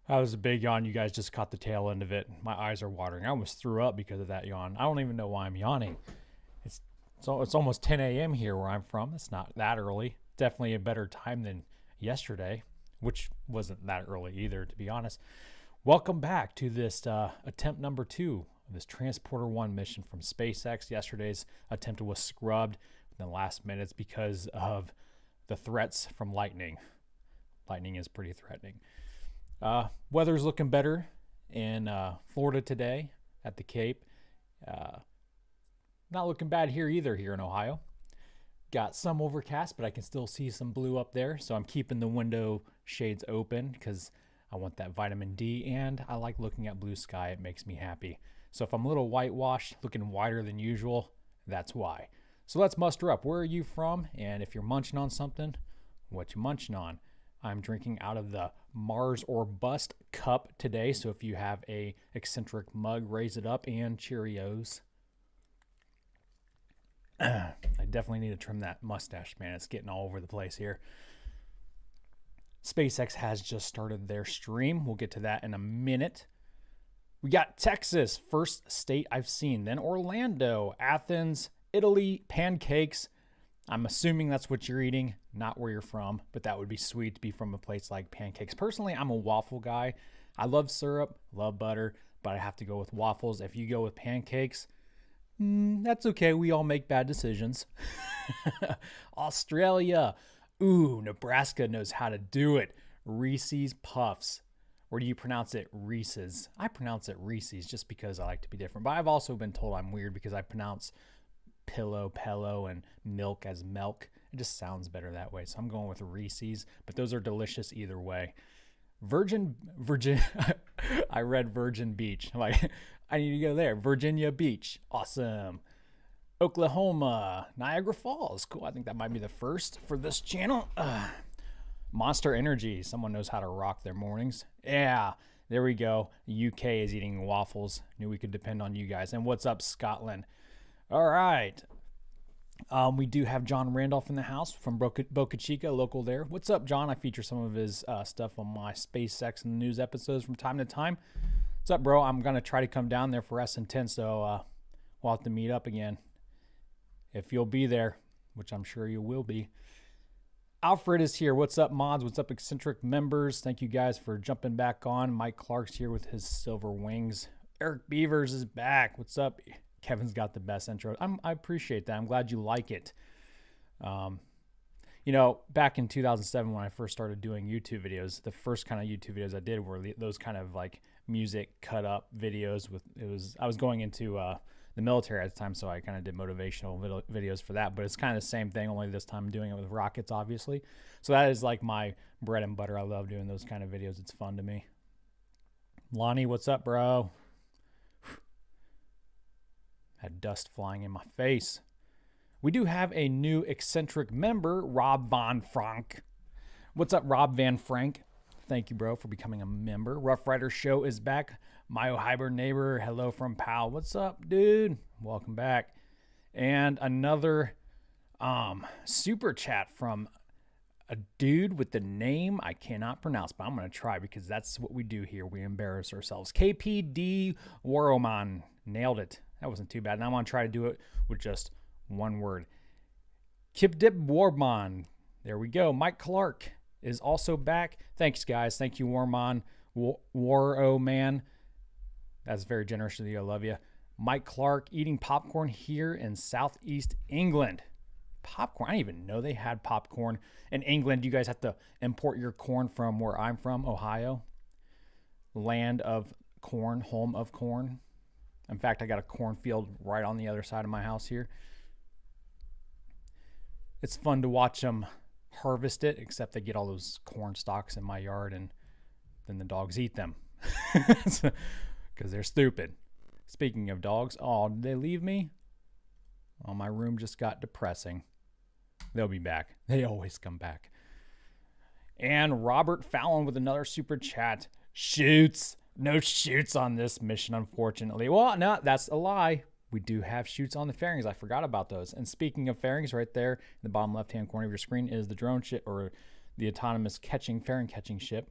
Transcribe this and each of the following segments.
That was a big yawn. You guys just caught the tail end of it. My eyes are watering. I almost threw up because of that yawn. I don't even know why I'm yawning. It's almost 10 a.m. here where I'm from. It's not that early. Definitely a better time than yesterday, which wasn't that early either, to be honest. Welcome back to this attempt number 2 of this Transporter-1 mission from SpaceX. Yesterday's attempt was scrubbed in the last minutes because of the threats from lightning. Lightning is pretty threatening. Weather's looking better in Florida today at the Cape. Not looking bad here either, here in Ohio. Got some overcast, but I can still see some blue up there. So I'm keeping the window shades open because I want that vitamin D, and I like looking at blue sky. It makes me happy. So if I'm a little whitewashed, looking whiter than usual, that's why. So let's muster up. Where are you from? And if you're munching on something, what you munching on? I'm drinking out of the Mars or Bust cup today. So if you have a eccentric mug, raise it up, and Cheerios. I definitely need to trim that mustache, man. It's getting all over the place here. SpaceX has just started their stream. We'll get to that in a minute. We got Texas, first state I've seen. Then Orlando, Athens, Italy, pancakes. I'm assuming that's what you're eating, not where you're from, but that would be sweet to be from a place like pancakes. Personally, I'm a waffle guy. I love syrup, love butter, but I have to go with waffles. If you go with pancakes, that's okay. We all make bad decisions. Australia. Ooh, Nebraska knows how to do it. Reese's Puffs. Or do you pronounce it Reese's? I pronounce it Reese's just because I like to be different. But I've also been told I'm weird because I pronounce pillow, and milk as milk. It just sounds better that way. So I'm going with Reese's, but those are delicious either way. Virgin, I read Virgin Beach. I'm like, I need to go there. Virginia Beach. Awesome. Oklahoma, Niagara Falls. Cool. I think that might be the first for this channel. Monster Energy. Someone knows how to rock their mornings. Yeah, there we go. The UK is eating waffles. Knew we could depend on you guys. And what's up, Scotland? All right. We do have John Randolph in the house from Boca Chica, local there. What's up, John? I feature some of his stuff on my SpaceX and news episodes from time to time. What's up, bro? I'm going to try to come down there for SN10, so we'll have to meet up again. If you'll be there, which I'm sure you will be. Alfred is here. What's up, mods? What's up, eccentric members? Thank you guys for jumping back on. Mike Clark's here with his silver wings. Eric Beavers is back. What's up? Kevin's got the best intro. I appreciate that. I'm glad you like it. You know, back in 2007 when I first started doing YouTube videos, the first kind of YouTube videos I did were those kind of like music cut up videos. I was going into the military at the time, so I kind of did motivational videos for that. But it's kind of the same thing, only this time I'm doing it with rockets, obviously. So that is like my bread and butter. I love doing those kind of videos. It's fun to me. Lonnie, what's up, bro? Had dust flying in my face. We do have a new eccentric member, Rob Van Frank. What's up, Rob Van Frank? Thank you, bro, for becoming a member. Rough Rider Show is back. My Hybrid neighbor, hello from Pal. What's up, dude? Welcome back. And another super chat from a dude with the name I cannot pronounce, but I'm going to try because that's what we do here. We embarrass ourselves. KPD Waroman. Nailed it. That wasn't too bad. Now I'm going to try to do it with just one word. Kipdip Warman. There we go. Mike Clark is also back. Thanks, guys. Thank you, Warman. Waro Man. That's very generous of you. I love you. Mike Clark eating popcorn here in Southeast England. Popcorn. I didn't even know they had popcorn in England. You guys have to import your corn from where I'm from, Ohio. Land of corn, home of corn. In fact, I got a cornfield right on the other side of my house here. It's fun to watch them harvest it, except they get all those corn stalks in my yard and then the dogs eat them because they're stupid. Speaking of dogs, oh, did they leave me? Oh, my room just got depressing. They'll be back. They always come back. And Robert Fallon with another super chat. Shoots. No shoots on this mission, unfortunately. Well, no, that's a lie. We do have shoots on the fairings. I forgot about those. And speaking of fairings, right there in the bottom left-hand corner of your screen is the drone ship, or the autonomous fairing catching ship.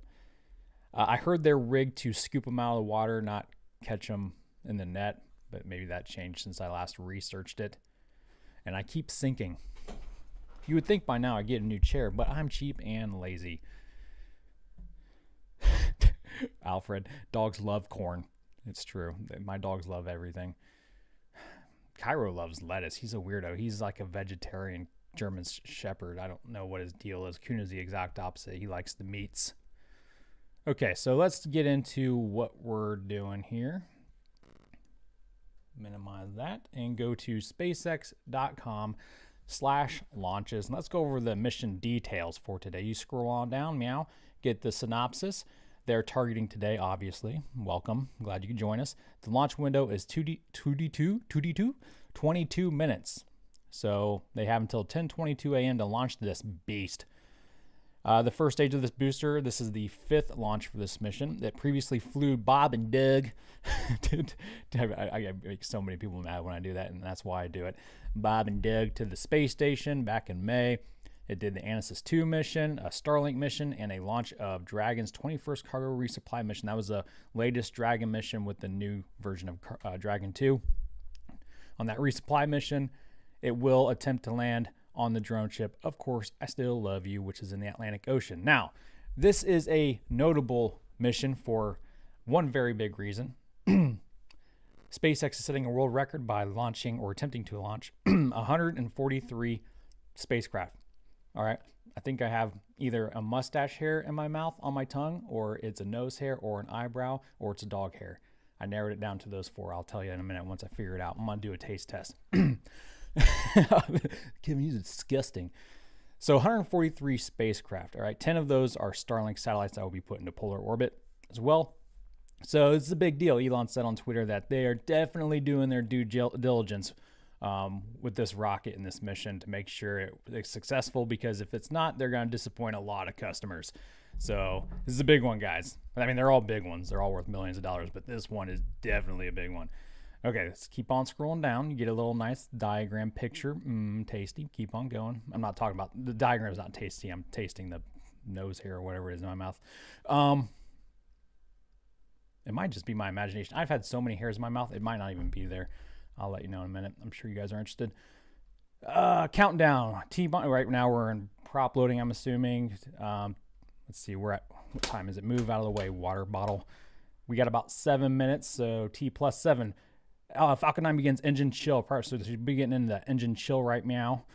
I heard they're rigged to scoop them out of the water, not catch them in the net, but maybe that changed since I last researched it. And I keep sinking. You would think by now I'd get a new chair, but I'm cheap and lazy. Alfred, dogs love corn. It's true. My dogs love everything. Cairo loves lettuce. He's a weirdo. He's like a vegetarian German shepherd. I don't know what his deal is. Kuna's the exact opposite. He likes the meats. Okay, so let's get into what we're doing here. Minimize that and go to SpaceX.com/launches. And let's go over the mission details for today. You scroll on down, meow, get the synopsis. They're targeting today, obviously. Welcome. Glad you could join us. The launch window is 22 minutes. So they have until 10:22 a.m. to launch this beast. The first stage of this booster, this is the 5th launch for this mission. It previously flew Bob and Doug. I make so many people mad when I do that, and that's why I do it. Bob and Doug to the space station back in May. It did the Anasis 2 mission, a Starlink mission, and a launch of Dragon's 21st cargo resupply mission. That was the latest Dragon mission with the new version of Dragon 2. On that resupply mission, it will attempt to land on the drone ship, of course, I Still Love You, which is in the Atlantic Ocean. Now, this is a notable mission for one very big reason. SpaceX is setting a world record by launching or attempting to launch 143 spacecraft. All right, I think I have either a mustache hair in my mouth on my tongue, or it's a nose hair, or an eyebrow, or it's a dog hair. I narrowed it down to those 4. I'll tell you in a minute once I figure it out. I'm going to do a taste test. Kevin, you're disgusting. So 143 spacecraft. All right, 10 of those are Starlink satellites that will be put into polar orbit as well. So it's a big deal. Elon said on Twitter that they are definitely doing their due diligence with this rocket and this mission to make sure it's successful, because if it's not, they're going to disappoint a lot of customers. So this is a big one, guys. I mean, they're all big ones. They're all worth millions of dollars, but this one is definitely a big one. Okay, let's keep on scrolling down. You get a little nice diagram picture. Tasty. Keep on going. I'm not talking about the diagram is not tasty. I'm tasting the nose hair or whatever it is in my mouth. It might just be my imagination. I've had so many hairs in my mouth, it might not even be there. I'll let you know in a minute. I'm sure you guys are interested. Countdown. Right now we're in prop loading, I'm assuming. Let's see, we're at, what time is it? Move out of the way, water bottle. We got about 7 minutes, so T plus 7. Falcon 9 begins engine chill. So should be getting into the engine chill right now.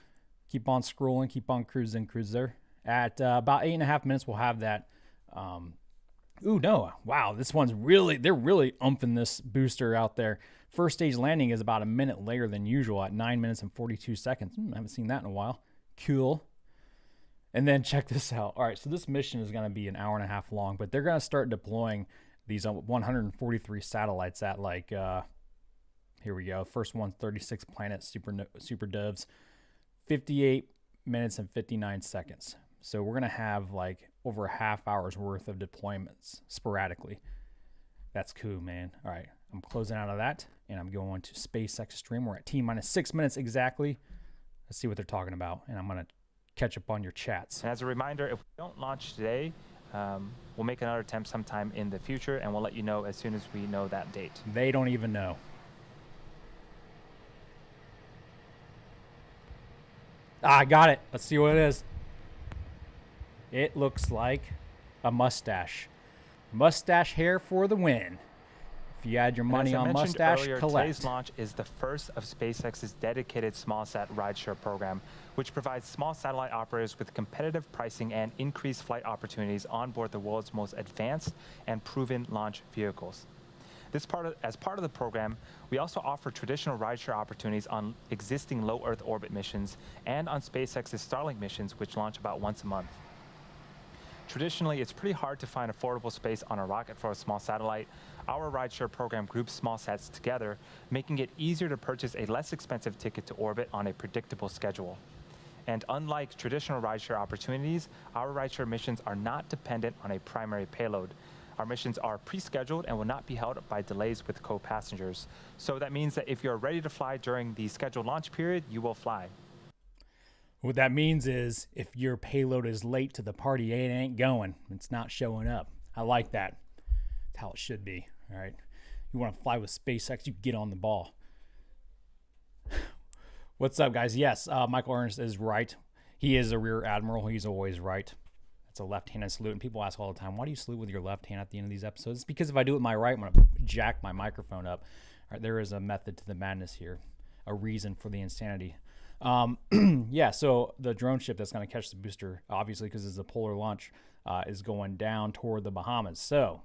Keep on scrolling, keep on cruising, cruiser. At about 8.5 minutes, we'll have that. Ooh, no. Wow, this one's really, they're really umping this booster out there. First stage landing is about a minute later than usual at 9 minutes and 42 seconds. I haven't seen that in a while. Cool. And then check this out. All right, so this mission is going to be an hour and a half long, but they're going to start deploying these 143 satellites at like, here we go. First one, 36 planets, super doves, 58 minutes and 59 seconds. So we're going to have like over a half hour's worth of deployments sporadically. That's cool, man. All right, I'm closing out of that, and I'm going to SpaceX stream. We're at T minus 6 minutes exactly. Let's see what they're talking about, and I'm going to catch up on your chats. And as a reminder, if we don't launch today, we'll make another attempt sometime in the future, and we'll let you know as soon as we know that date. They don't even know. I got it. Let's see what it is. It looks like a mustache. Mustache hair for the win. If you add your money on mustache, earlier, collect. Today's launch is the first of SpaceX's dedicated SmallSat Rideshare Program, which provides small satellite operators with competitive pricing and increased flight opportunities on board the world's most advanced and proven launch vehicles. As part of the program, we also offer traditional rideshare opportunities on existing low Earth orbit missions and on SpaceX's Starlink missions, which launch about once a month. Traditionally, it's pretty hard to find affordable space on a rocket for a small satellite. Our rideshare program groups small sats together, making it easier to purchase a less expensive ticket to orbit on a predictable schedule. And unlike traditional rideshare opportunities, our rideshare missions are not dependent on a primary payload. Our missions are pre-scheduled and will not be held up by delays with co-passengers. So that means that if you're ready to fly during the scheduled launch period, you will fly. What that means is if your payload is late to the party, it ain't going. It's not showing up. I like that. That's how it should be. All right. You want to fly with SpaceX, you get on the ball. What's up, guys? Yes, Michael Ernst is right. He is a rear admiral. He's always right. It's a left-handed salute. And people ask all the time, why do you salute with your left hand at the end of these episodes? It's because if I do it with my right, I'm going to jack my microphone up. All right, there is a method to the madness here, a reason for the insanity. Yeah, so the drone ship that's going to catch the booster, obviously because it's a polar launch, is going down toward the Bahamas. So,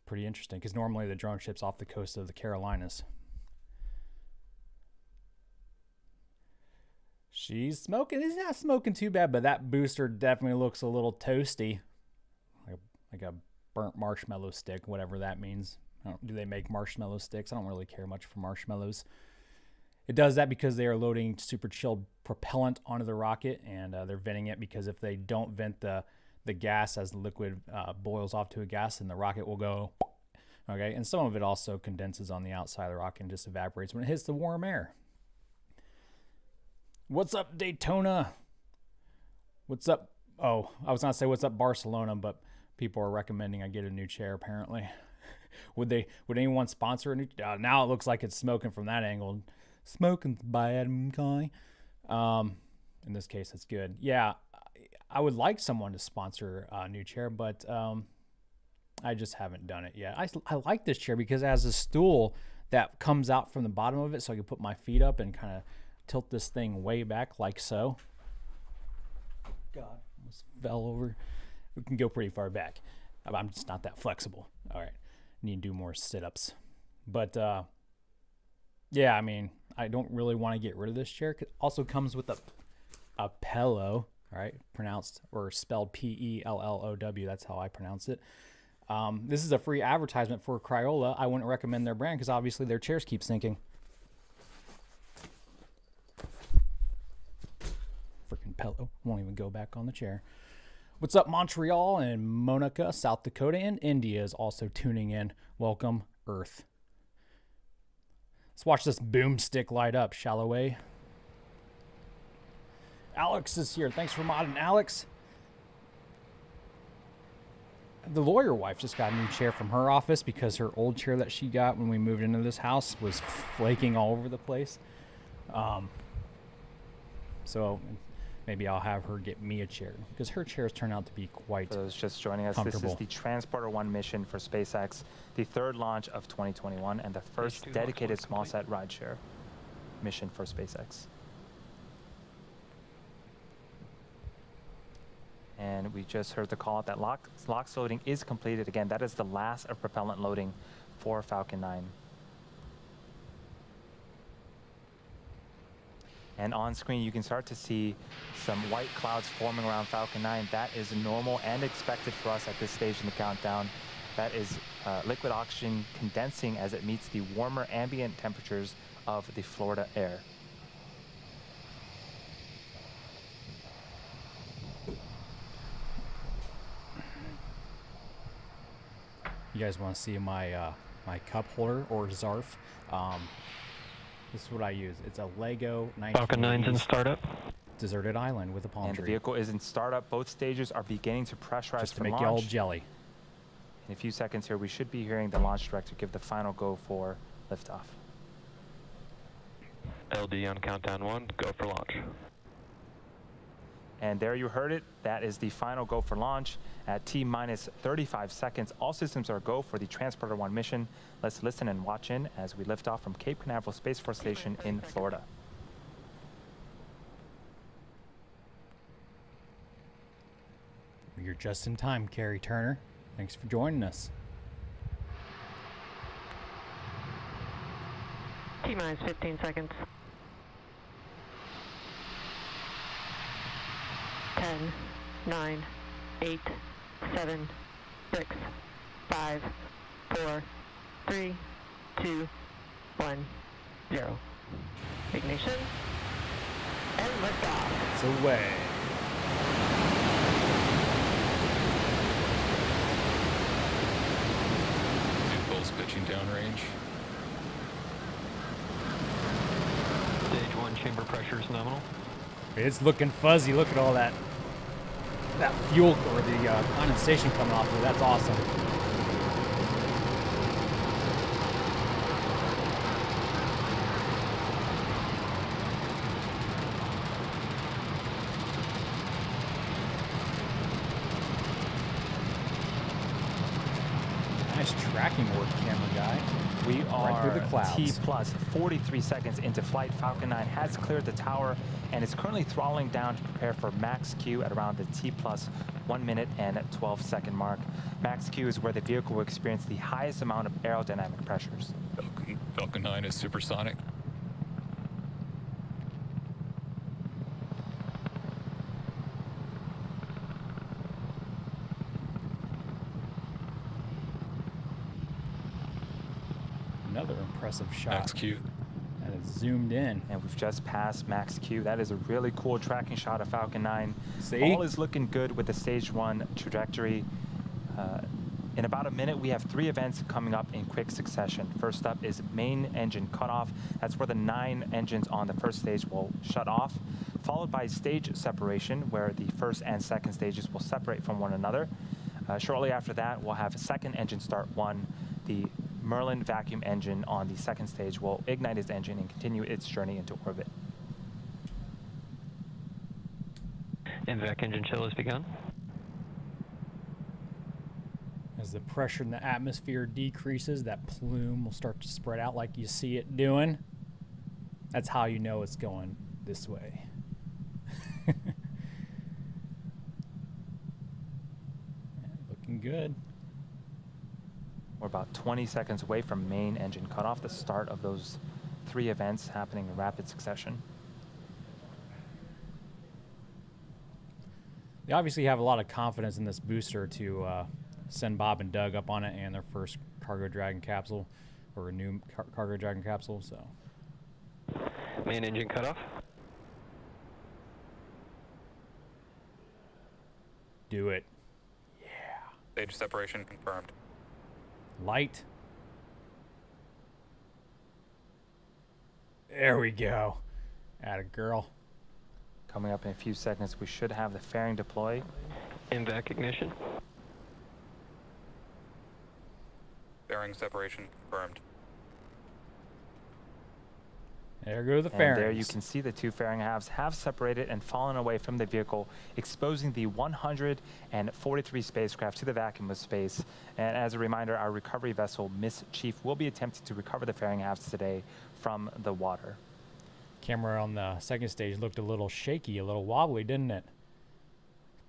pretty interesting because normally the drone ship's off the coast of the Carolinas. She's smoking. It's not smoking too bad, but that booster definitely looks a little toasty. Like a burnt marshmallow stick, whatever that means. Do they make marshmallow sticks? I don't really care much for marshmallows. It does that because they are loading super chilled propellant onto the rocket, and they're venting it because if they don't vent the gas as the liquid boils off to a gas, then the rocket will go. Okay, and some of it also condenses on the outside of the rocket and just evaporates when it hits the warm air. What's up, Daytona? What's up? Oh, I was going to say what's up, Barcelona, but people are recommending I get a new chair, apparently. Would anyone sponsor a new? Now it looks like it's smoking from that angle. Smoking's bad, okay. In this case, it's good. Yeah, I would like someone to sponsor a new chair, but I just haven't done it yet. I like this chair because it has a stool that comes out from the bottom of it, so I can put my feet up and kind of tilt this thing way back like so. God, almost fell over. We can go pretty far back. I'm just not that flexible. All right, need to do more sit-ups. But yeah, I mean, I don't really want to get rid of this chair. It also comes with a pillow, right? Pronounced or spelled P-E-L-L-O-W. That's how I pronounce it. This is a free advertisement for Crayola. I wouldn't recommend their brand because obviously their chairs keep sinking. Freaking pillow. Won't even go back on the chair. What's up, Montreal and Monica, South Dakota, and India is also tuning in. Welcome, Earth. Let's watch this boomstick light up, shall we? Alex is here. Thanks for modding, Alex. The lawyer wife just got a new chair from her office because her old chair that she got when we moved into this house was flaking all over the place. So maybe I'll have her get me a chair because her chairs turn out to be quite For those just joining us, this is the Transporter-1 mission for SpaceX, the third launch of 2021 and the first dedicated SmallSat Rideshare mission for SpaceX. And we just heard the call out that LOX loading is completed. Again, that is the last of propellant loading for Falcon 9. And on screen, you can start to see some white clouds forming around Falcon 9. That is normal and expected for us at this stage in the countdown. That is liquid oxygen condensing as it meets the warmer ambient temperatures of the Florida air. You guys want to see my my cup holder or Zarf? This is what I use. It's a Lego 1980s Falcon 9's in startup. deserted island with a palm And tree. the vehicle is in startup. Both stages are beginning to pressurize Just to for make launch. y'all jelly. In a few seconds here, we should be hearing the launch director give the final go for liftoff. LD on countdown 1, go for launch. And there you heard it. That is the final go for launch at T-minus 35 seconds. All systems are go for the Transporter-1 mission. Let's listen and watch in as we lift off from Cape Canaveral Space Force Station in Florida. You're just in time, Carrie Turner. Thanks for joining us. T-minus 15 seconds. 10, 9, 8, 7, 6, 5, 4, 3, 2, 1, 0. Ignition. And liftoff. It's away. Impulse pitching downrange. Stage 1 chamber pressure is nominal. It's looking fuzzy. Look at all that. that fuel or the condensation coming off of it. That's awesome. Nice tracking work, camera guy. We Right through are the clouds. T plus 43 seconds into flight. Falcon 9 has cleared the tower and is currently throttling down to prepare for max Q at around the T plus 1 minute and 12-second mark. Max Q is where the vehicle will experience the highest amount of aerodynamic pressures. Falcon 9 is supersonic. Another impressive shot. Max Q. And it's zoomed in. And we've just passed max Q. That is a really cool tracking shot of Falcon 9. See? All is looking good with the stage 1 trajectory. In about a minute, we have 3 events coming up in quick succession. First up is main engine cutoff. That's where the 9 engines on the first stage will shut off, followed by stage separation, where the first and second stages will separate from one another. Shortly after that, we'll have second engine start 1. The Merlin vacuum engine on the second stage will ignite its engine and continue its journey into orbit. MVAC engine chill has begun. As the pressure in the atmosphere decreases, that plume will start to spread out like you see it doing. That's how you know it's going this way. Looking good. We're about 20 seconds away from main engine cutoff, the start of those 3 events happening in rapid succession. They obviously have a lot of confidence in this booster to send Bob and Doug up on it and their first Cargo Dragon capsule, or a new Cargo Dragon capsule, so. Main engine cutoff. Do it. Stage separation confirmed. Light. There we go. Atta girl. Coming up in a few seconds, we should have the fairing deploy. MVAC ignition. Fairing separation confirmed. There go the And fairings. there you can see the 2 fairing halves have separated and fallen away from the vehicle, exposing the 143 spacecraft to the vacuum of space. And as a reminder, our recovery vessel, Miss Chief, will be attempting to recover the fairing halves today from the water. Camera on the second stage looked a little shaky, a little wobbly, didn't it?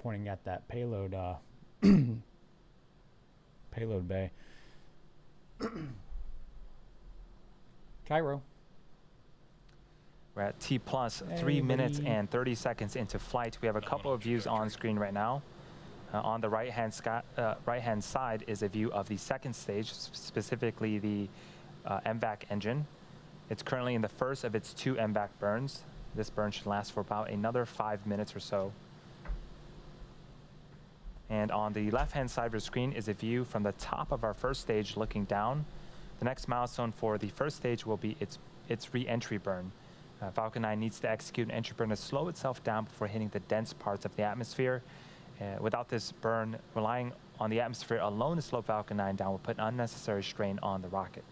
Pointing at that payload payload bay. Cairo. We're at T plus 3 minutes and 30 seconds into flight. We have a couple of views on screen right now. On the right-hand side is a view of the second stage, specifically the MVAC engine. It's currently in the first of its 2 MVAC burns. This burn should last for about another 5 minutes or so. And on the left-hand side of the screen is a view from the top of our first stage looking down. The next milestone for the first stage will be its re-entry burn. Falcon 9 needs to execute an entry burn to slow itself down before hitting the dense parts of the atmosphere. Without this burn, relying on the atmosphere alone to slow Falcon 9 down will put unnecessary strain on the rocket.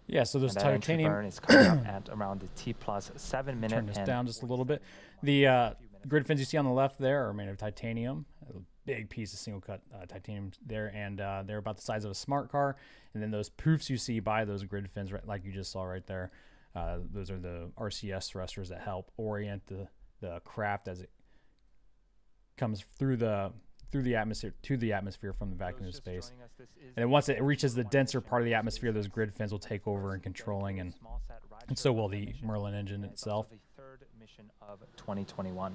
Yeah, so those And that entry titanium. burn is coming up at around the T plus 7 minute. Turn this and down just a little bit. The grid fins you see on the left there are made of titanium. A big piece of single cut titanium there, and they're about the size of a smart car. And then those poofs you see by those grid fins, right, like you just saw right there, those are the RCS thrusters that help orient the craft as it comes through the atmosphere to the atmosphere from the vacuum of space. And then once it reaches the denser part of the atmosphere, those grid fins will take over in controlling, and so will the Merlin engine itself. The third mission of 2021.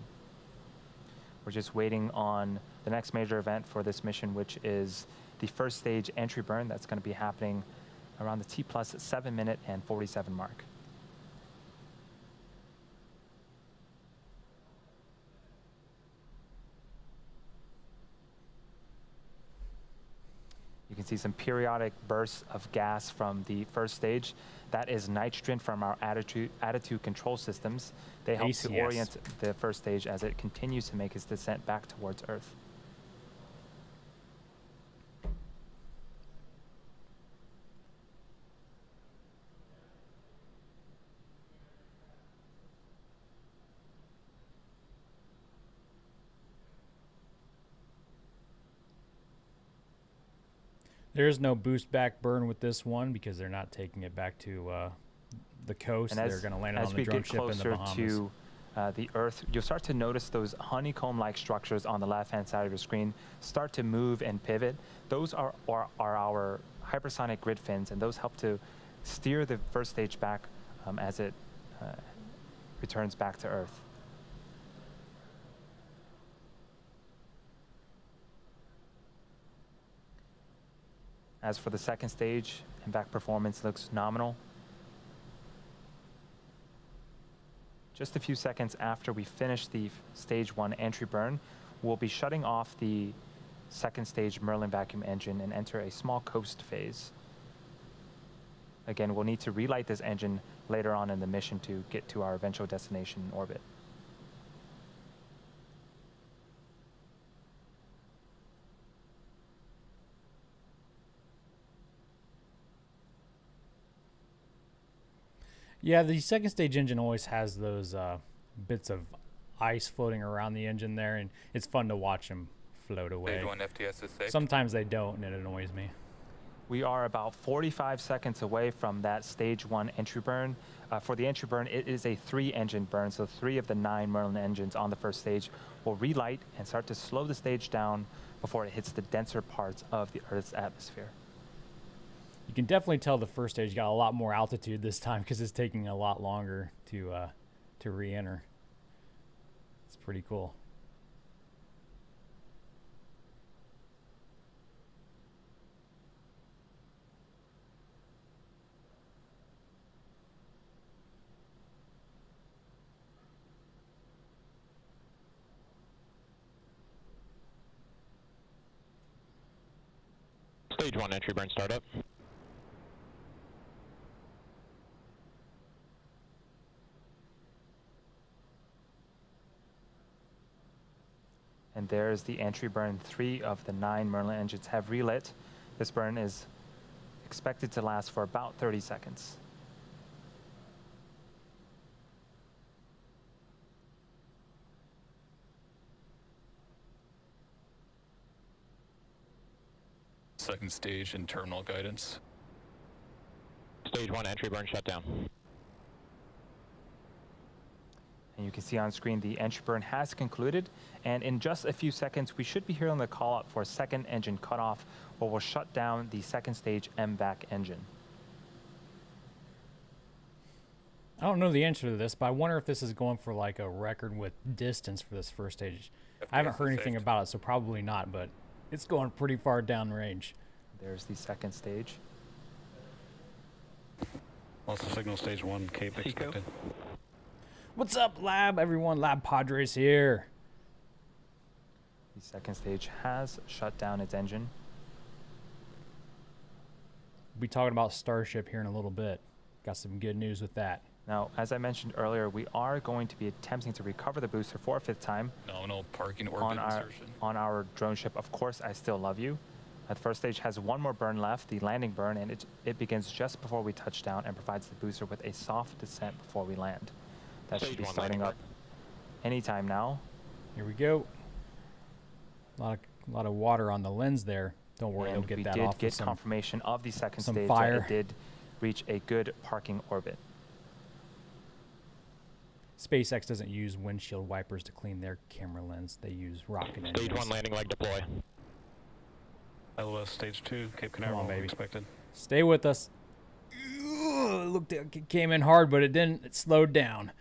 We're just waiting on the next major event for this mission, which is the first stage entry burn. That's going to be happening around the T plus 7 minute and 47 mark. You can see some periodic bursts of gas from the first stage. That is nitrogen from our attitude control systems. They help to ACS. orient the first stage as it continues to make its descent back towards Earth. There's no boost back burn with this one because they're not taking it back to the coast. And They're going to land it on as the we drone get ship in the closer Bahamas. to the Earth, you'll start to notice those honeycomb-like structures on the left-hand side of your screen start to move and pivot. Those are our hypersonic grid fins, and those help to steer the first stage back as it returns back to Earth. As for the second stage, impact performance looks nominal. Just a few seconds after we finish the stage 1 entry burn, we'll be shutting off the second stage Merlin vacuum engine and enter a small coast phase. Again, we'll need to relight this engine later on in the mission to get to our eventual destination in orbit. Yeah, the second stage engine always has those bits of ice floating around the engine there, and it's fun to watch them float away. Stage 1 FTS is safe. Sometimes they don't, and it annoys me. We are about 45 seconds away from that stage 1 entry burn. For the entry burn, it is a 3-engine burn, so 3 of the 9 Merlin engines on the first stage will relight and start to slow the stage down before it hits the denser parts of the Earth's atmosphere. You can definitely tell the first stage got a lot more altitude this time because it's taking a lot longer to re-enter. It's pretty cool. Stage 1 entry burn startup. And there's the entry burn. 3 of the 9 Merlin engines have relit. This burn is expected to last for about 30 seconds. Second stage and terminal guidance. Stage 1 entry burn shut down. And you can see on screen the entry burn has concluded, and in just a few seconds we should be hearing the call out for second engine cutoff, where we'll shut down the second stage MVAC engine. I don't know the answer to this, but I wonder if this is going for like a record with distance for this first stage. I haven't heard anything about it, so probably not, but it's going pretty far down range. There's the second stage. Also signal stage 1, Cape expected. What's up, Lab? Everyone, Lab Padres here. The second stage has shut down its engine. We'll be talking about Starship here in a little bit. Got some good news with that. Now, as I mentioned earlier, we are going to be attempting to recover the booster for a 5th time Nominal parking orbit insertion. on our drone ship. Of course, I Still Love You. The first stage has one more burn left, the landing burn, and it begins just before we touch down and provides the booster with a soft descent before we land. That should be starting up anytime now. Here we go. A lot of water on the lens there. Don't worry, they'll get that off. We did get confirmation of the second stage fire. that it did reach a good parking orbit. SpaceX doesn't use windshield wipers to clean their camera lens. They use rocket engines. Stage 1 landing leg deploy. LOS stage 2, Cape Come Canaveral on, baby. expected. Stay with us. Looked, it came in hard, but it didn't. It slowed down.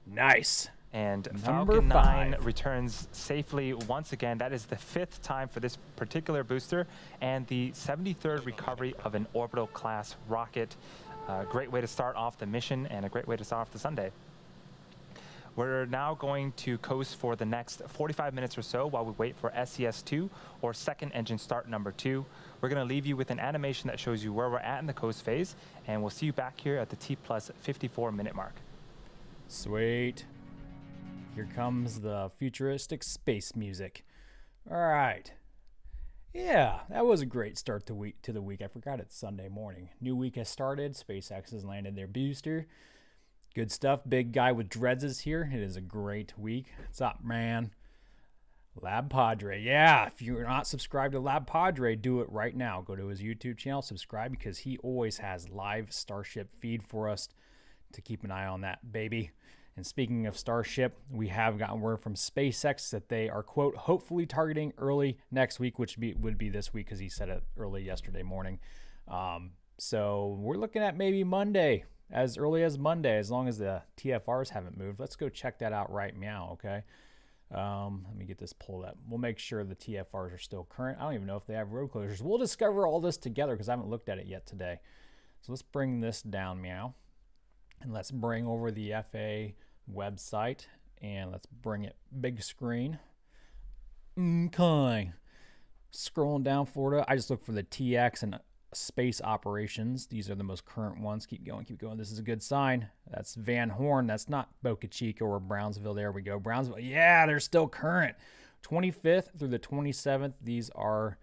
Nice. And Number Falcon 9 5 returns safely once again. That is the 5th time for this particular booster and the 73rd recovery of an orbital class rocket. Great way to start off the mission and a great way to start off the Sunday. We're now going to coast for the next 45 minutes or so while we wait for SES2, or second engine start number 2. We're going to leave you with an animation that shows you where we're at in the coast phase, and we'll see you back here at the T plus 54 minute mark. Sweet. Here comes the futuristic space music. All right. Yeah, that was a great start to the week. I forgot it's Sunday morning. New week has started. SpaceX has landed their booster. Good stuff. Big guy with dreads is here. It is a great week. What's up, man? Lab Padre. Yeah, if you're not subscribed to Lab Padre, do it right now. Go to his YouTube channel, subscribe, because he always has live Starship feed for us to keep an eye on that, baby. And speaking of Starship, we have gotten word from SpaceX that they are, quote, hopefully targeting early next week, which would be this week because he said it early yesterday morning. So we're looking at maybe Monday, as early as Monday, as long as the TFRs haven't moved. Let's go check that out right now, okay? Let me get this pulled up. We'll make sure the TFRs are still current. I don't even know if they have road closures. We'll discover all this together because I haven't looked at it yet today. So let's bring this down, meow. And let's bring over the FA website, and let's bring it big screen. Okay. Scrolling down Florida, I just look for the TX and space operations. These are the most current ones. Keep going, keep going. This is a good sign. That's Van Horn. That's not Boca Chica or Brownsville. There we go. Brownsville. Yeah, they're still current. 25th through the 27th. These are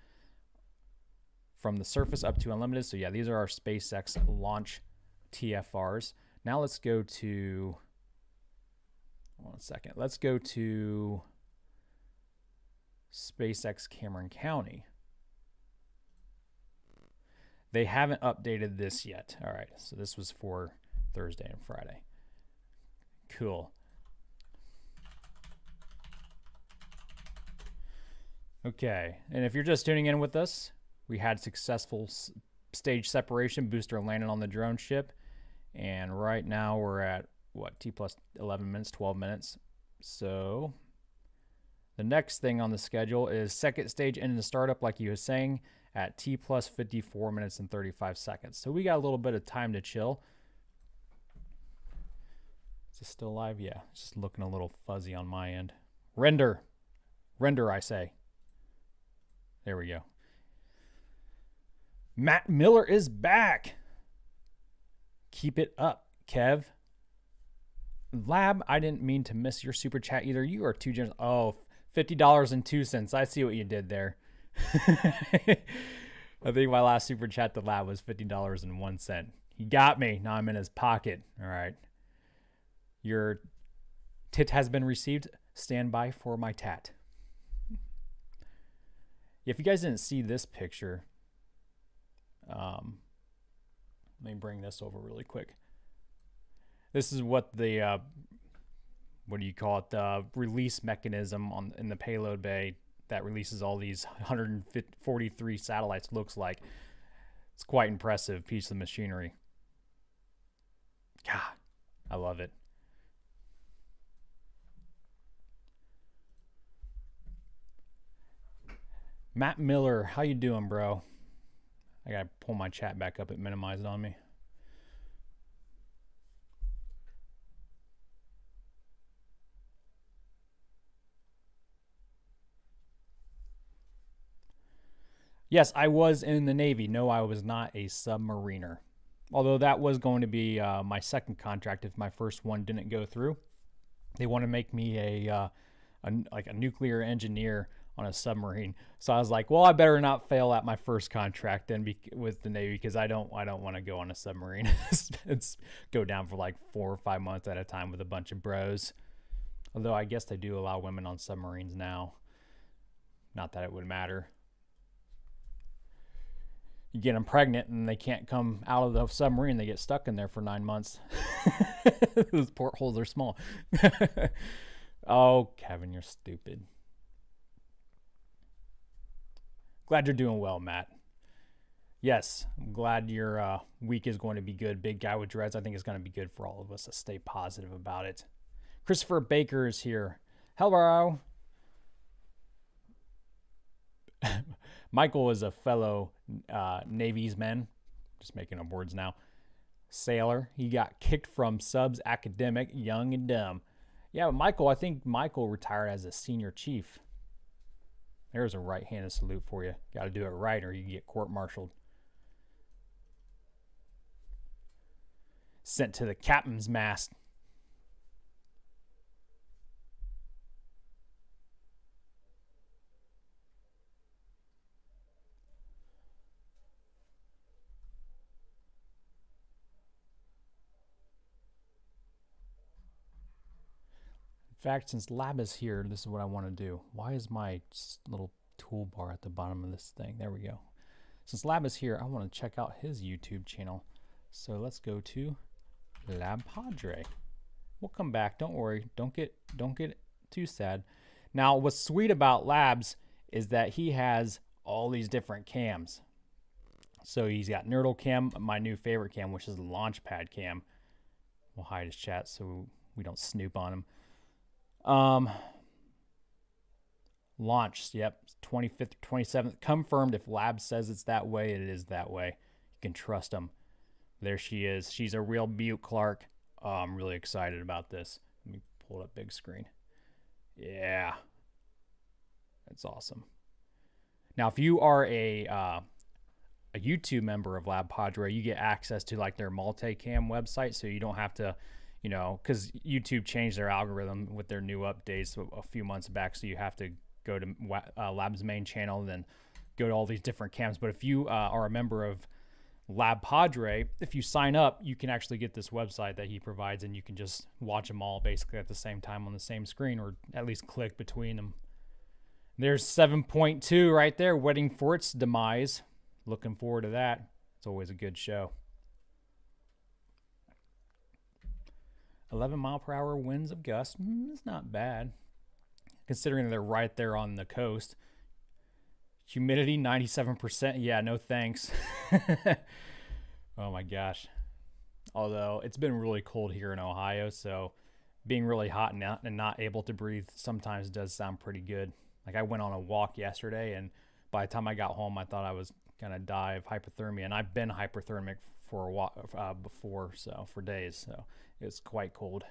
from the surface up to unlimited. So yeah, these are our SpaceX launch TFRs. Now let's go to, one second. Let's go to SpaceX Cameron County. They haven't updated this yet. All right, so this was for Thursday and Friday. Cool. Okay, and if you're just tuning in with us, we had successful stage separation. Booster landed on the drone ship. And right now we're at, what, T plus 11 minutes, 12 minutes. So the next thing on the schedule is second stage engine startup, like you were saying, at T plus 54 minutes and 35 seconds. So we got a little bit of time to chill. Is this still live? Yeah, it's just looking a little fuzzy on my end. Render. Render, I say. There we go. Matt Miller is back. Keep it up, Kev. Lab, I didn't mean to miss your super chat either. You are too generous. Oh, $50.02. I see what you did there. I think my last super chat to Lab was $50.01. He got me. Now I'm in his pocket. All right. Your tit has been received. Stand by for my tat. If you guys didn't see this picture, let me bring this over really quick. This is what the what do you call it? The release mechanism in the payload bay that releases all these 143 satellites looks like. It's quite impressive piece of machinery. God, I love it. Matt Miller, how you doing, bro? I gotta pull my chat back up. It minimized on me. Yes, I was in the Navy. No, I was not a submariner. Although that was going to be my second contract if my first one didn't go through. They want to make me a nuclear engineer on a submarine. So I was like, well, I better not fail at my first contract then with the Navy, because I don't want to go on a submarine. It's go down for like 4 or 5 months at a time with a bunch of bros. Although I guess they do allow women on submarines now. Not that it would matter. You get them pregnant and they can't come out of the submarine. They get stuck in there for 9 months. Those portholes are small. Oh, Kevin, you're stupid. Glad you're doing well, Matt. Yes, I'm glad your week is going to be good. Big guy with dreads. I think it's going to be good for all of us to stay positive about it. Christopher Baker is here. Hello. Michael is a fellow Navy's man. Just making up words now. Sailor. He got kicked from subs academic, young and dumb. Yeah, Michael, I think Michael retired as a senior chief. There's a right-handed salute for you. Got to do it right or you can get court-martialed. Sent to the captain's mast. In fact, since Lab is here, this is what I want to do. Why is my little toolbar at the bottom of this thing? There we go. Since Lab is here, I want to check out his YouTube channel. So let's go to Lab Padre. We'll come back. Don't worry. Don't get too sad. Now, what's sweet about Labs is that he has all these different cams. So he's got Nerdle Cam, my new favorite cam, which is the Launchpad cam. We'll hide his chat so we don't snoop on him. Launched, yep, 25th, 27th, confirmed. If Lab says it's that way, it is that way. You can trust them. There she is. She's a real beaut, Clark. Oh, I'm really excited about this. Let me pull it up big screen. Yeah, that's awesome. Now, if you are a YouTube member of Lab Padre, you get access to like their multicam website, so you don't have to, you know, because YouTube changed their algorithm with their new updates a few months back, so you have to go to Lab's main channel and then go to all these different cams. But if you are a member of Lab Padre, if you sign up, you can actually get this website that he provides, and you can just watch them all basically at the same time on the same screen, or at least click between them. There's 7.2 right there, waiting for its demise. Looking forward to that. It's always a good show. 11-mile-per-hour winds of gust. It's not bad, considering they're right there on the coast. Humidity 97%. Yeah, no thanks. Oh my gosh. Although it's been really cold here in Ohio, so being really hot and not able to breathe sometimes does sound pretty good. Like I went on a walk yesterday, and by the time I got home, I thought I was gonna die of hypothermia, and I've been hypothermic for a walk before, so for days, so it's quite cold.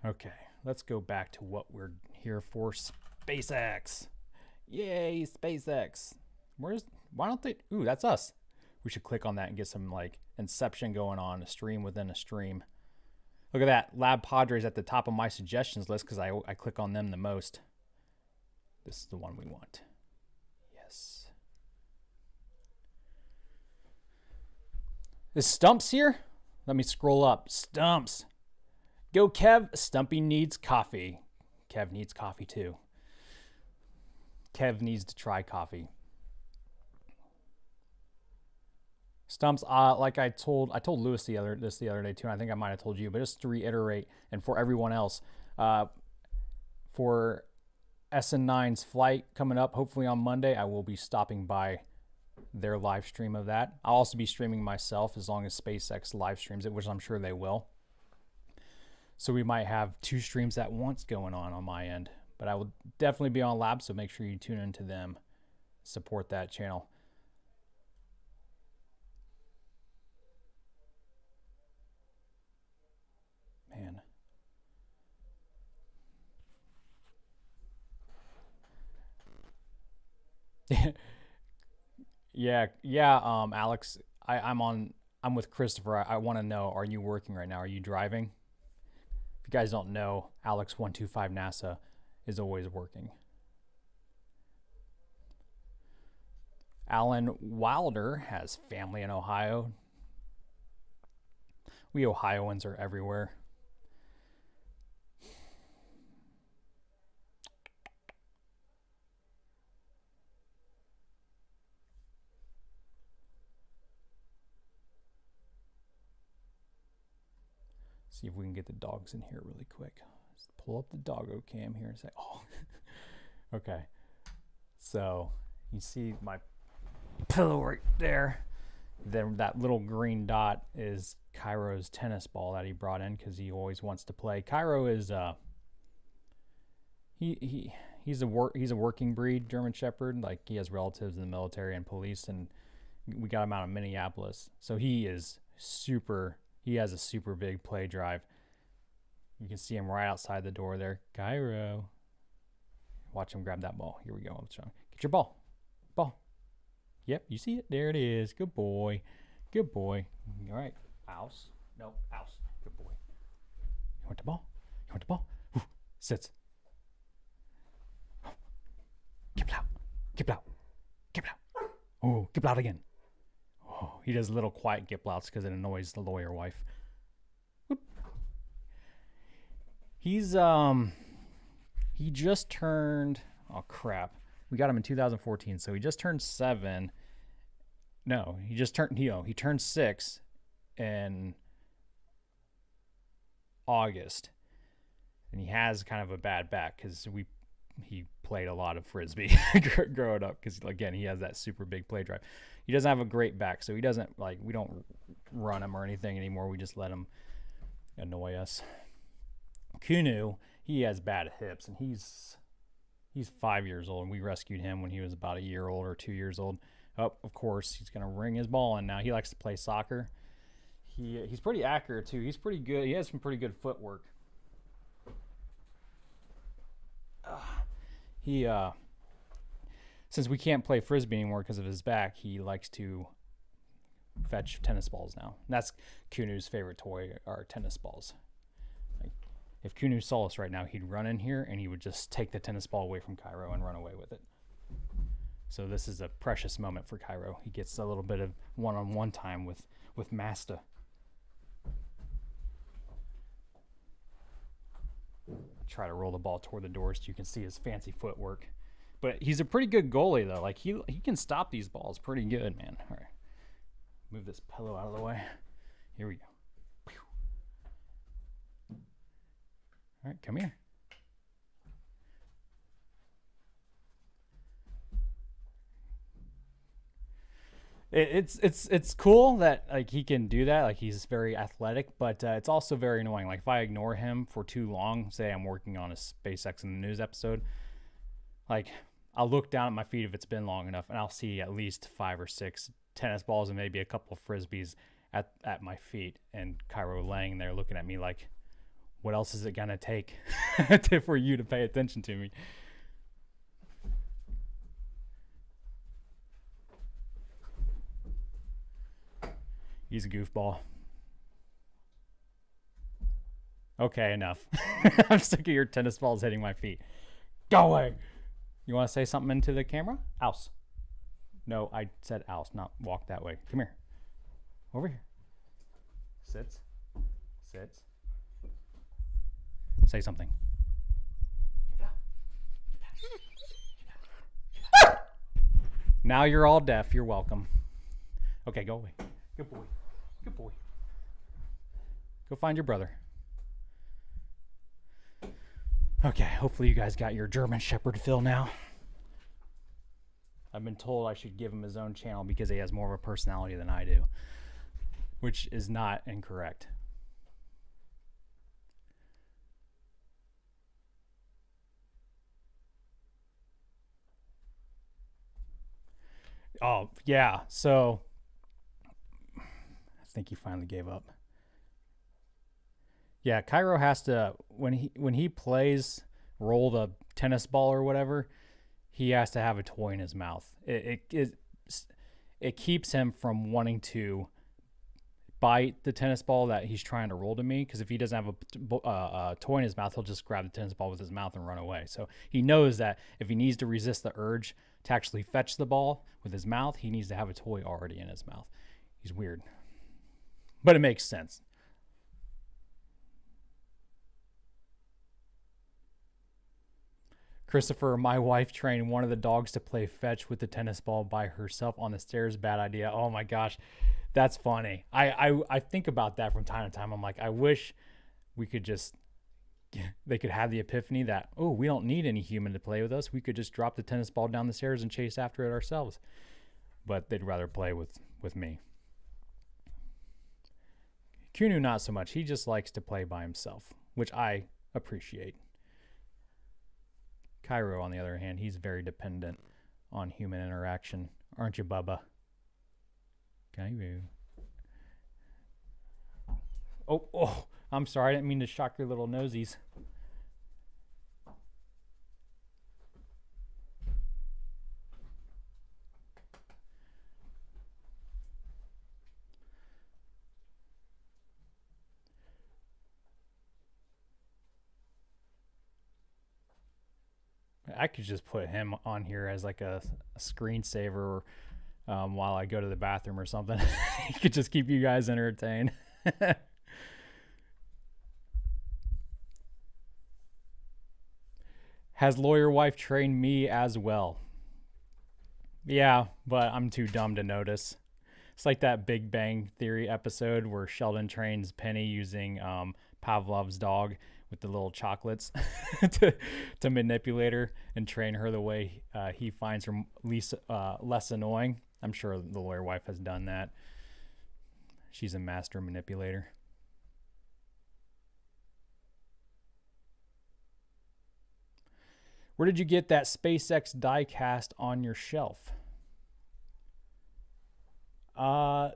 Okay, let's go back to what we're here for. SpaceX. Yay, SpaceX. Why don't they, ooh, that's us. We should click on that and get some like inception going on, a stream within a stream. Look at that, Lab Padre's at the top of my suggestions list because I click on them the most. This is the one we want. Yes. Is Stumps here? Let me scroll up. Stumps. Go Kev. Stumpy needs coffee. Kev needs coffee too. Kev needs to try coffee. Stumps, like I told Lewis the other day too, and I think I might have told you, but just to reiterate, and for everyone else, for SN9's flight coming up, hopefully on Monday, I will be stopping by their live stream of that. I'll also be streaming myself as long as SpaceX live streams it, which I'm sure they will. So we might have 2 streams at once going on my end, but I will definitely be on Lab, so make sure you tune into them, support that channel. Man. yeah, Alex, I'm with Christopher. I want to know, are you working right now? Are you driving? If you guys don't know, Alex125 NASA is always working. Alan Wilder has family in Ohio. We Ohioans are everywhere. See if we can get the dogs in here really quick. Let's pull up the doggo cam here and say, oh, okay. So you see my pillow right there. Then that little green dot is Cairo's tennis ball that he brought in because he always wants to play. Cairo is he's a working breed German Shepherd. Like he has relatives in the military and police, and we got him out of Minneapolis. So he is super He has a super big play drive. You can see him right outside the door there. Cairo. Watch him grab that ball. Here we go. Get your ball. Ball. Yep, you see it? There it is. Good boy. Good boy. All right. Ouse. No, ouse. Good boy. You want the ball? You want the ball? Ooh, sits. Get out. Get out. Get out. Oh, get out again. Oh, he does little quiet giplouts because it annoys the lawyer wife. Whoop. He's he just turned, oh crap. We got him in 2014, so he just turned 7. No, he just turned, he turned 6 in August. And he has kind of a bad back because he played a lot of frisbee growing up because, again, he has that super big play drive. He doesn't have a great back, so he doesn't, like, we don't run him or anything anymore. We just let him annoy us. Kunu, he has bad hips, and he's 5 years old, and we rescued him when he was about a year old or 2 years old. Oh, of course, he's going to ring his ball in now. He likes to play soccer. He's pretty accurate, too. He's pretty good. He has some pretty good footwork. Since we can't play frisbee anymore because of his back, he likes to fetch tennis balls now. And that's Kunu's favorite toy, are tennis balls. Like, if Kunu saw us right now, he'd run in here and he would just take the tennis ball away from Cairo and run away with it. So this is a precious moment for Cairo. He gets a little bit of one-on-one time with Masta. Try to roll the ball toward the door so you can see his fancy footwork. But he's a pretty good goalie, though. Like, he can stop these balls pretty good, man. All right. Move this pillow out of the way. Here we go. All right, come here. It's cool that, like, he can do that. Like, he's very athletic, but it's also very annoying. Like, if I ignore him for too long, say I'm working on a SpaceX in the news episode, like, I'll look down at my feet if it's been long enough, and I'll see at least 5 or 6 tennis balls and maybe a couple of frisbees at my feet, and Cairo laying there looking at me like, what else is it gonna take for you to pay attention to me? He's a goofball. Okay, enough. I'm sick of your tennis balls hitting my feet. Go away. You want to say something into the camera? Ouse. No, I said ouse, not walk that way. Come here. Over here. Sits. Sits. Say something. Now you're all deaf. You're welcome. Okay, go away. Good boy. Good boy. Go find your brother. Okay, hopefully you guys got your German Shepherd fill now. I've been told I should give him his own channel because he has more of a personality than I do, which is not incorrect. Oh, yeah, so I think he finally gave up. Yeah, Cairo has to, when he plays roll the tennis ball or whatever, he has to have a toy in his mouth. It keeps him from wanting to bite the tennis ball that he's trying to roll to me, because if he doesn't have a toy in his mouth, he'll just grab the tennis ball with his mouth and run away. So he knows that if he needs to resist the urge to actually fetch the ball with his mouth, he needs to have a toy already in his mouth. He's weird. But it makes sense. Christopher, my wife trained one of the dogs to play fetch with the tennis ball by herself on the stairs. Bad idea. Oh my gosh, that's funny. I think about that from time to time. I'm like, I wish we could just, they could have the epiphany that, oh, we don't need any human to play with us. We could just drop the tennis ball down the stairs and chase after it ourselves. But they'd rather play with me. Kunu, not so much. He just likes to play by himself, which I appreciate. Cairo, on the other hand, he's very dependent on human interaction. Aren't you, Bubba? Cairo. Oh, I'm sorry. I didn't mean to shock your little nosies. I could just put him on here as like a screensaver while I go to the bathroom or something. He could just keep you guys entertained. Has lawyer wife trained me as well? Yeah, but I'm too dumb to notice. It's like that Big Bang Theory episode where Sheldon trains Penny using Pavlov's dog with the little chocolates to manipulate her and train her the way he finds her less annoying. I'm sure the lawyer wife has done that. She's a master manipulator. Where did you get that SpaceX die-cast on your shelf? The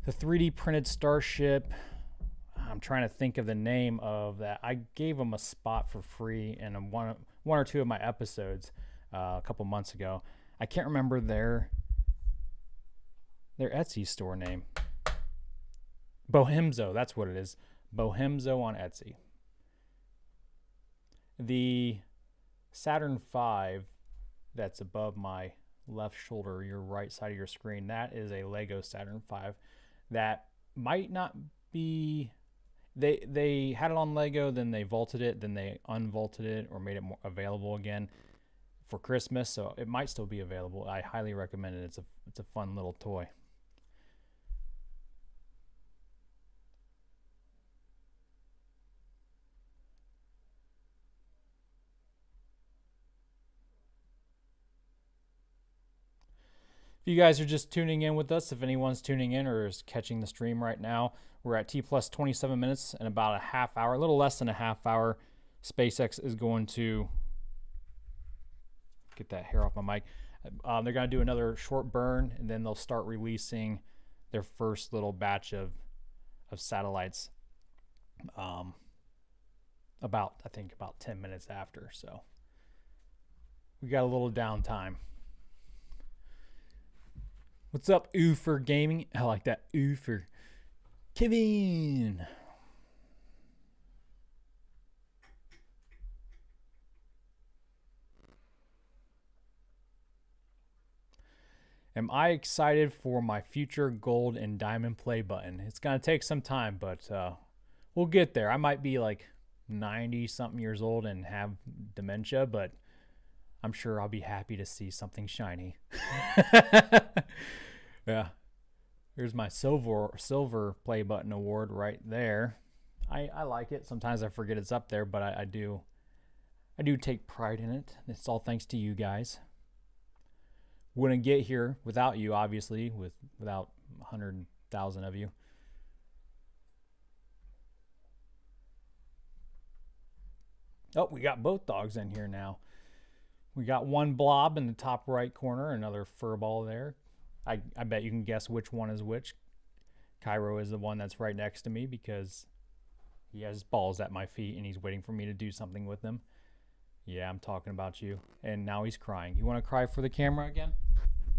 3D printed Starship. I'm trying to think of the name of that. I gave them a spot for free in one or two of my episodes a couple months ago. I can't remember their Etsy store name. Bohemzo, that's what it is. Bohemzo on Etsy. The Saturn V that's above my left shoulder, your right side of your screen, that is a Lego Saturn V that might not be... They had it on Lego, then they vaulted it, then they unvaulted it or made it more available again for Christmas, so it might still be available. I highly recommend it. It's a fun little toy. If you guys are just tuning in with us, if anyone's tuning in or is catching the stream right now, we're at T plus 27 minutes and about a half hour, a little less than a half hour. SpaceX is going to get that hair off my mic. They're going to do another short burn, and then they'll start releasing their first little batch of satellites I think about 10 minutes after. So we got a little downtime. What's up, Oofer Gaming? I like that, Oofer. Kevin. Am I excited for my future gold and diamond play button? It's going to take some time, but we'll get there. I might be like 90-something years old and have dementia, but I'm sure I'll be happy to see something shiny. Yeah. Here's my silver play button award right there. I like it. Sometimes I forget it's up there, but I do take pride in it. It's all thanks to you guys. Wouldn't get here without you, obviously, without 100,000 of you. Oh, we got both dogs in here now. We got one blob in the top right corner, another fur ball there. I bet you can guess which one is which. Cairo is the one that's right next to me because he has balls at my feet and he's waiting for me to do something with them. Yeah, I'm talking about you. And now he's crying. You want to cry for the camera again?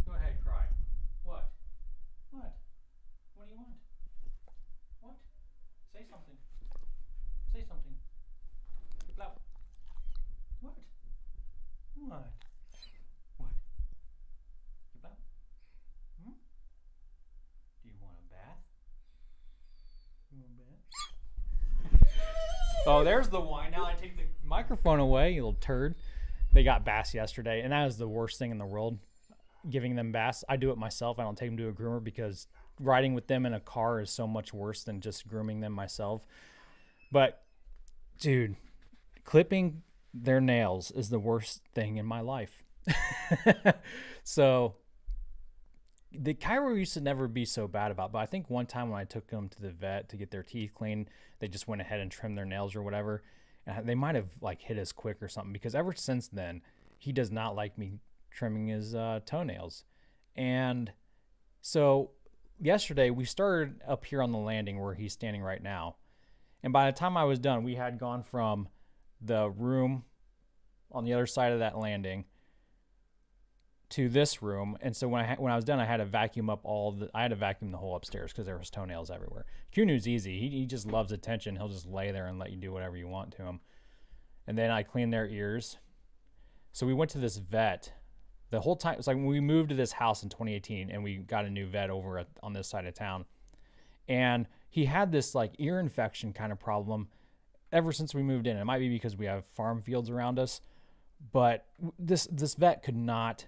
Go ahead, cry. What? What? What do you want? What? Say something. Say something. Loud. What? What? What? Keep up. Hmm? Do you want a bath? You want a bath? Oh, there's the wine. Now I take the microphone away, you little turd. They got baths yesterday, and that is the worst thing in the world, giving them baths. I do it myself. I don't take them to a groomer because riding with them in a car is so much worse than just grooming them myself. But, dude, clipping their nails is the worst thing in my life. So the Cairo used to never be so bad about, but I think one time when I took them to the vet to get their teeth cleaned, they just went ahead and trimmed their nails or whatever. And they might have like hit us quick or something, because ever since then, he does not like me trimming his toenails. And so yesterday we started up here on the landing where he's standing right now. And by the time I was done, we had gone from the room on the other side of that landing to this room. And so when I was done, I had to vacuum up I had to vacuum the whole upstairs because there was toenails everywhere. Kunu's easy. He just loves attention. He'll just lay there and let you do whatever you want to him. And then I cleaned their ears. So we went to this vet. The whole time, it's like when we moved to this house in 2018 and we got a new vet over on this side of town. And he had this like ear infection kind of problem ever since we moved in. It might be because we have farm fields around us, but this vet could not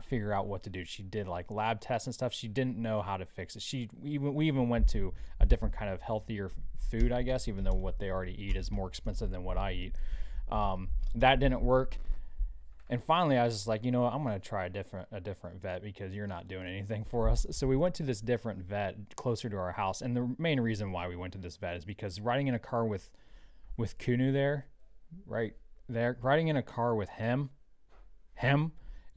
figure out what to do. She did like lab tests and stuff. She didn't know how to fix it. We even went to a different kind of healthier food, I guess, even though what they already eat is more expensive than what I eat. That didn't work. And finally I was just like, you know what, I'm going to try a different vet because you're not doing anything for us. So we went to this different vet closer to our house. And the main reason why we went to this vet is because riding in a car with Kunu there, right there, riding in a car with him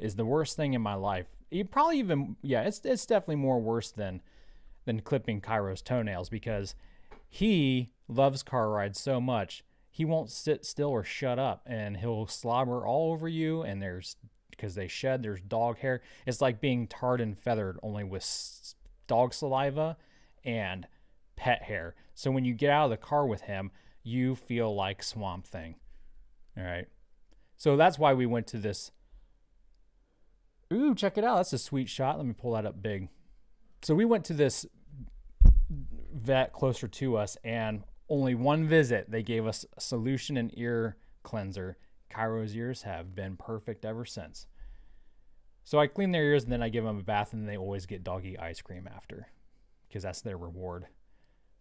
is the worst thing in my life. It's definitely more worse than clipping Cairo's toenails because he loves car rides so much. He won't sit still or shut up, and he'll slobber all over you. And because there's dog hair. It's like being tarred and feathered, only with dog saliva and pet hair. So when you get out of the car with him, you feel like Swamp Thing. All right. So that's why we went to this. Ooh, check it out. That's a sweet shot. Let me pull that up big. So we went to this vet closer to us, and only one visit, they gave us a solution and ear cleanser. Cairo's ears have been perfect ever since. So I clean their ears, and then I give them a bath, and they always get doggy ice cream after because that's their reward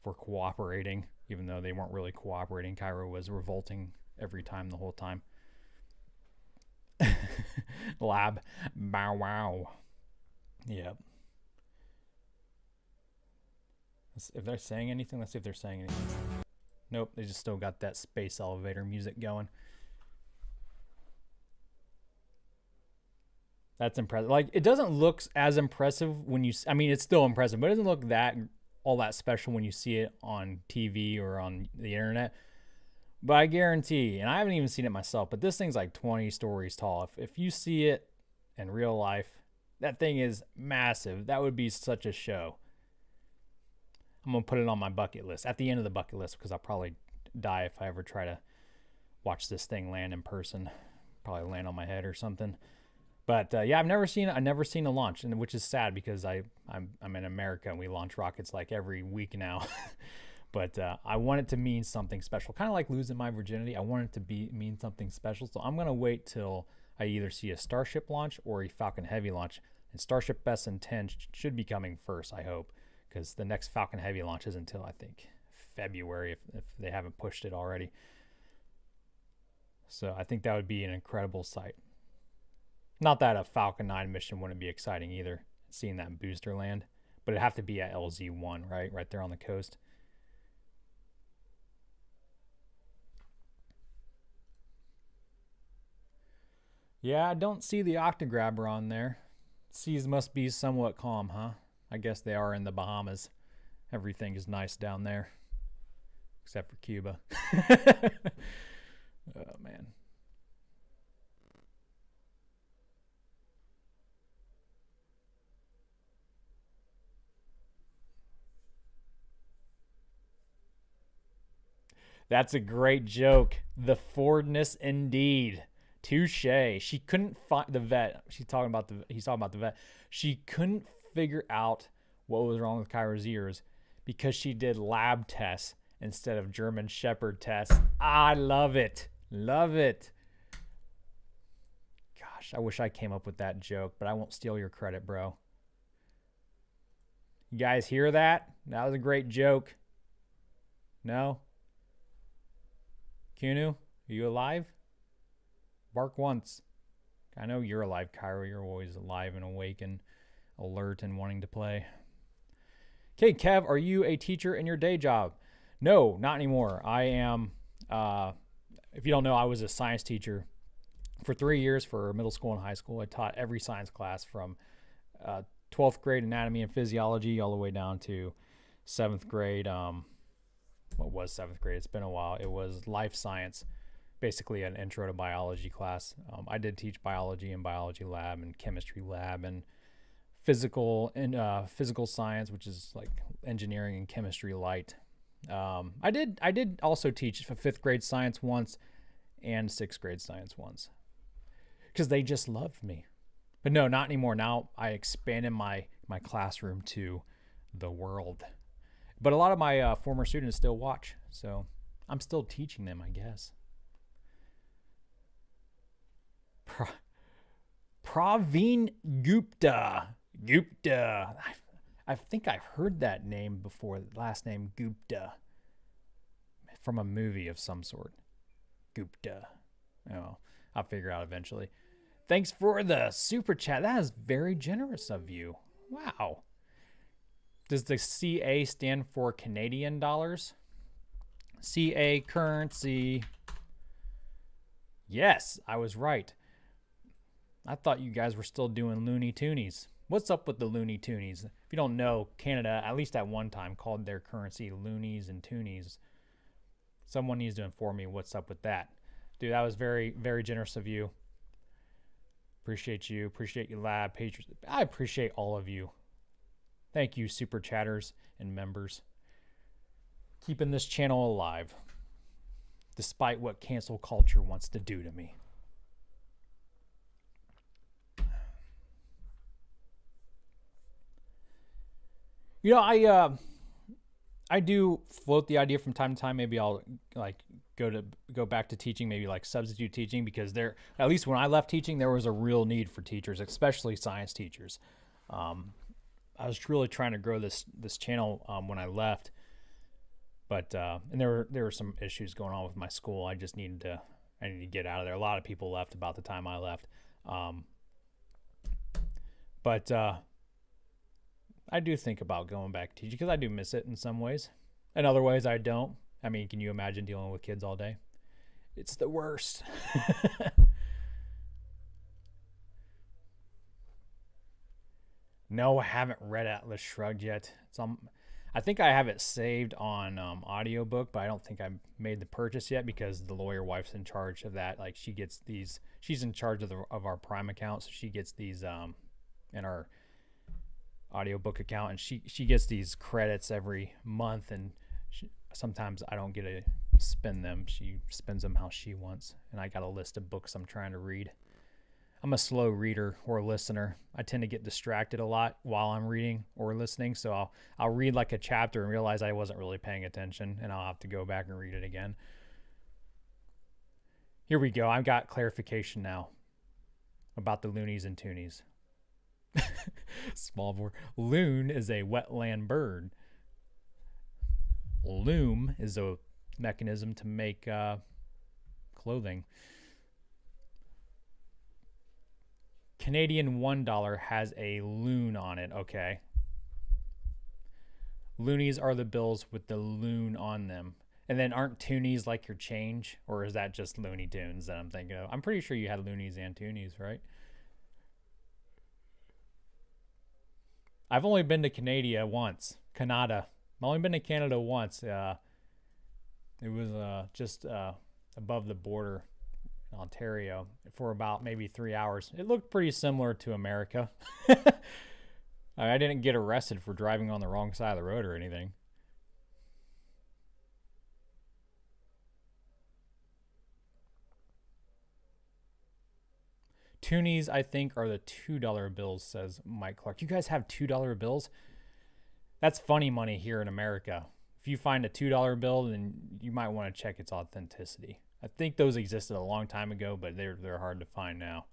for cooperating, even though they weren't really cooperating. Cairo was revolting every time the whole time. Lab. Bow wow. Yep. If they're saying anything, let's see if they're saying anything. Nope, they just still got that space elevator music going. That's impressive. Like, it doesn't look as impressive when you, I mean, it's still impressive, but it doesn't look all that special when you see it on TV or on the internet. But I guarantee, and I haven't even seen it myself, but this thing's like 20 stories tall. If you see it in real life, that thing is massive. That would be such a show. I'm going to put it on my bucket list, at the end of the bucket list, because I'll probably die if I ever try to watch this thing land in person. Probably land on my head or something. But yeah, I've never seen a launch, and which is sad because I'm in America and we launch rockets like every week now. But I want it to mean something special, kind of like losing my virginity. I want it to mean something special, so I'm gonna wait till I either see a Starship launch or a Falcon Heavy launch. And Starship SN10 should be coming first, I hope, because the next Falcon Heavy launch is until I think February if they haven't pushed it already. So I think that would be an incredible sight. Not that a Falcon 9 mission wouldn't be exciting either, seeing that booster land, but it'd have to be at LZ1, right there on the coast. Yeah, I don't see the Octograbber on there. Seas must be somewhat calm, huh? I guess they are in the Bahamas. Everything is nice down there, except for Cuba. Oh, man. That's a great joke. The Fordness indeed. Touche. She couldn't find the vet. He's talking about the vet. She couldn't figure out what was wrong with Cairo's ears because she did lab tests instead of German Shepherd tests. I love it. Love it. Gosh, I wish I came up with that joke, but I won't steal your credit, bro. You guys hear that? That was a great joke. No? Kunu, are you alive? Bark once. I know you're alive, Cairo. You're always alive and awake and alert and wanting to play. Okay, Kev, are you a teacher in your day job? No, not anymore. I am, if you don't know, I was a science teacher for 3 years for middle school and high school. I taught every science class from 12th grade anatomy and physiology all the way down to 7th grade. What was 7th grade? It's been a while. It was life science, basically an intro to biology class. I did teach biology in biology lab and chemistry lab and physical science, which is like engineering and chemistry light. I did also teach 5th grade science once and 6th grade science once because they just loved me. But no, not anymore. Now I expanded my classroom to the world. But a lot of my former students still watch, so I'm still teaching them, I guess. Praveen Gupta. I think I've heard that name before, last name Gupta, from a movie of some sort. Gupta. Oh, I'll figure it out eventually. Thanks for the super chat. That is very generous of you. Wow. Does the CA stand for Canadian dollars? CA currency. Yes, I was right. I thought you guys were still doing Looney Toonies. What's up with the Looney Toonies? If you don't know, Canada, at least at one time, called their currency Loonies and Toonies. Someone needs to inform me what's up with that. Dude, that was very, very generous of you. Appreciate you. Appreciate you, lab patrons. I appreciate all of you. Thank you, super chatters and members. Keeping this channel alive, despite what cancel culture wants to do to me. You know, I do float the idea from time to time. Maybe I'll like go back to teaching, maybe like substitute teaching, because there, at least when I left teaching, there was a real need for teachers, especially science teachers. I was really trying to grow this channel when I left, but and there were some issues going on with my school. I needed to get out of there. A lot of people left about the time I left, but I do think about going back to teaching because I do miss it in some ways. In other ways, I don't. I mean, can you imagine dealing with kids all day? It's the worst. No, I haven't read Atlas Shrugged yet. I think I have it saved on audiobook, but I don't think I made the purchase yet because the lawyer wife's in charge of that. Like she gets these, she's in charge of our Prime account, so she gets these in our audiobook account, and she gets these credits every month, and sometimes I don't get to spend them. She spends them how she wants, and I got a list of books I'm trying to read. I'm a slow reader or listener. I tend to get distracted a lot while I'm reading or listening, so I'll read like a chapter and realize I wasn't really paying attention, and I'll have to go back and read it again. Here we go. I've got clarification now about the loonies and toonies. Small board. Loon is a wetland bird. Loom is a mechanism to make clothing. Canadian $1 has a loon on it. Okay. Loonies are the bills with the loon on them. And then aren't toonies like your change? Or is that just Looney Tunes that I'm thinking of? I'm pretty sure you had loonies and toonies, right? I've only been to Canada once. Canada. I've only been to Canada once. It was just above the border in Ontario for about maybe 3 hours. It looked pretty similar to America. I didn't get arrested for driving on the wrong side of the road or anything. Toonies, I think, are the $2 bills, says Mike Clark. You guys have $2 bills? That's funny money here in America. If you find a $2 bill, then you might want to check its authenticity. I think those existed a long time ago, but they're hard to find now.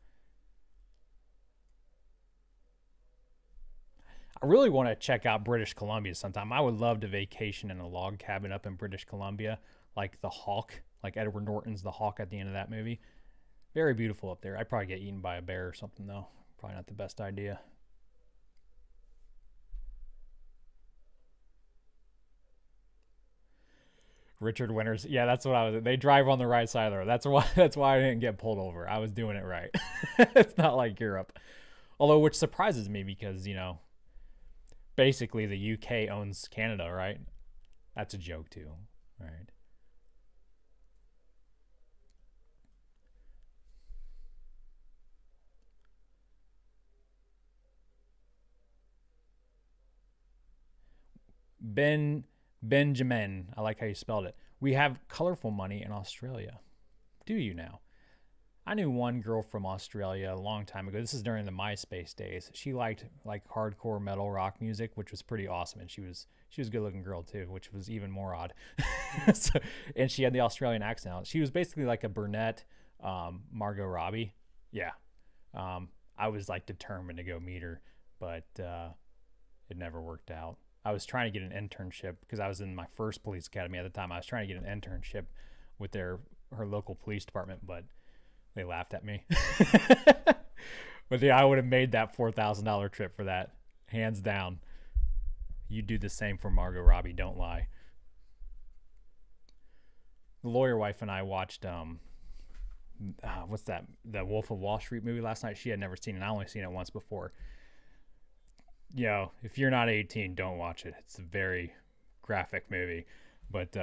I really want to check out British Columbia sometime. I would love to vacation in a log cabin up in British Columbia, like the Hawk, like Edward Norton's The Hawk at the end of that movie. Very beautiful up there. I'd probably get eaten by a bear or something, though. Probably not the best idea. Richard Winters. Yeah, that's what I was. They drive on the right side of the road. That's why I didn't get pulled over. I was doing it right. It's not like Europe. Although, which surprises me because, you know, basically the UK owns Canada, right? That's a joke too, right? Benjamin, I like how you spelled it. We have colorful money in Australia. Do you now? I knew one girl from Australia a long time ago. This is during the MySpace days. She liked like hardcore metal rock music, which was pretty awesome, and she was a good looking girl too, which was even more odd. So, and she had the Australian accent. She was basically like a brunette Margot Robbie. Yeah. I was like determined to go meet her, but it never worked out. I was trying to get an internship because I was in my first police academy at the time. I was trying to get an internship with her local police department, but they laughed at me. But yeah, I would have made that $4,000 trip for that, hands down. You do the same for Margot Robbie, don't lie. The lawyer wife and I watched what's that? The Wolf of Wall Street movie last night. She had never seen it. I only seen it once before. If you're not 18, don't watch it. It's a very graphic movie, but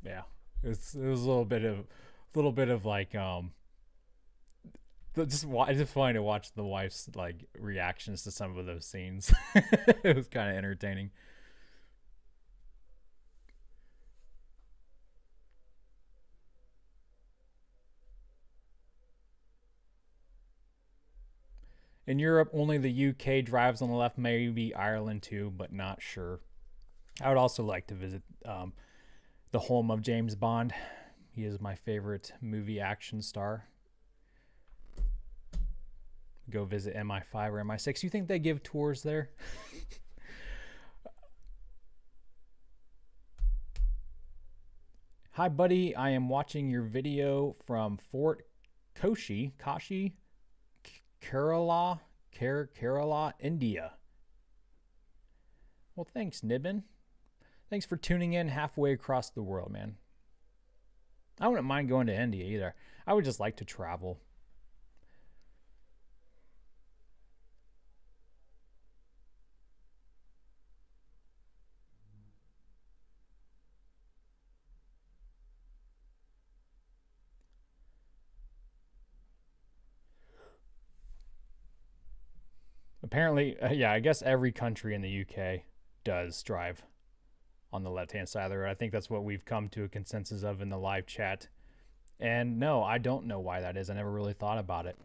yeah, it was a little bit of like just funny to watch the wife's like reactions to some of those scenes. It was kind of entertaining. In Europe, only the UK drives on the left, maybe Ireland too, but not sure. I would also like to visit the home of James Bond. He is my favorite movie action star. Go visit MI5 or MI6. You think they give tours there? Hi, buddy. I am watching your video from Fort Kashi, Kerala, India. Well, thanks, Nibbin. Thanks for tuning in halfway across the world, man. I wouldn't mind going to India either. I would just like to travel. Apparently, I guess every country in the UK does drive on the left-hand side of the road. I think that's what we've come to a consensus of in the live chat. And no, I don't know why that is. I never really thought about it.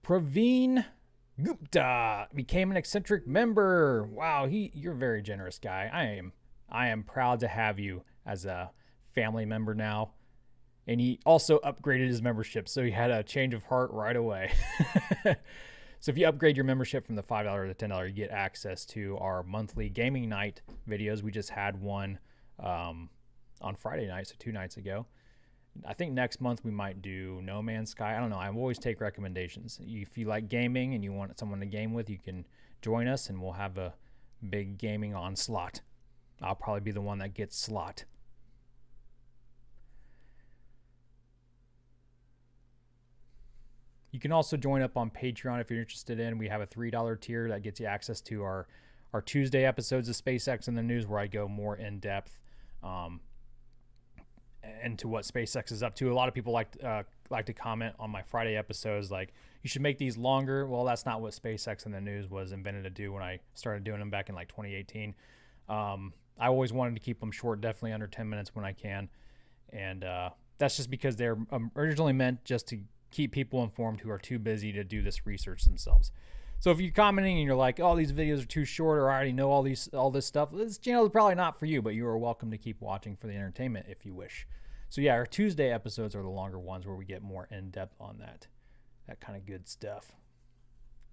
Praveen Gupta became an eccentric member. Wow, you're a very generous guy. I am proud to have you as a family member now. And he also upgraded his membership, so he had a change of heart right away. So if you upgrade your membership from the $5 to the $10, you get access to our monthly gaming night videos. We just had one on Friday night, so 2 nights ago. I think next month we might do No Man's Sky. I don't know. I always take recommendations. If you like gaming and you want someone to game with, you can join us, and we'll have a big gaming onslaught. I'll probably be the one that gets slot. You can also join up on Patreon if you're interested in. We have a $3 tier that gets you access to our Tuesday episodes of SpaceX in the News, where I go more in depth into what SpaceX is up to. A lot of people like to comment on my Friday episodes, like, you should make these longer. Well, that's not what SpaceX in the News was invented to do when I started doing them back in like 2018. I always wanted to keep them short, definitely under 10 minutes when I can. And that's just because they're originally meant just to keep people informed who are too busy to do this research themselves. So if you're commenting and you're like, oh, these videos are too short, or I already know all this stuff, this channel is probably not for you, but you are welcome to keep watching for the entertainment if you wish. So yeah, our Tuesday episodes are the longer ones where we get more in-depth on that kind of good stuff.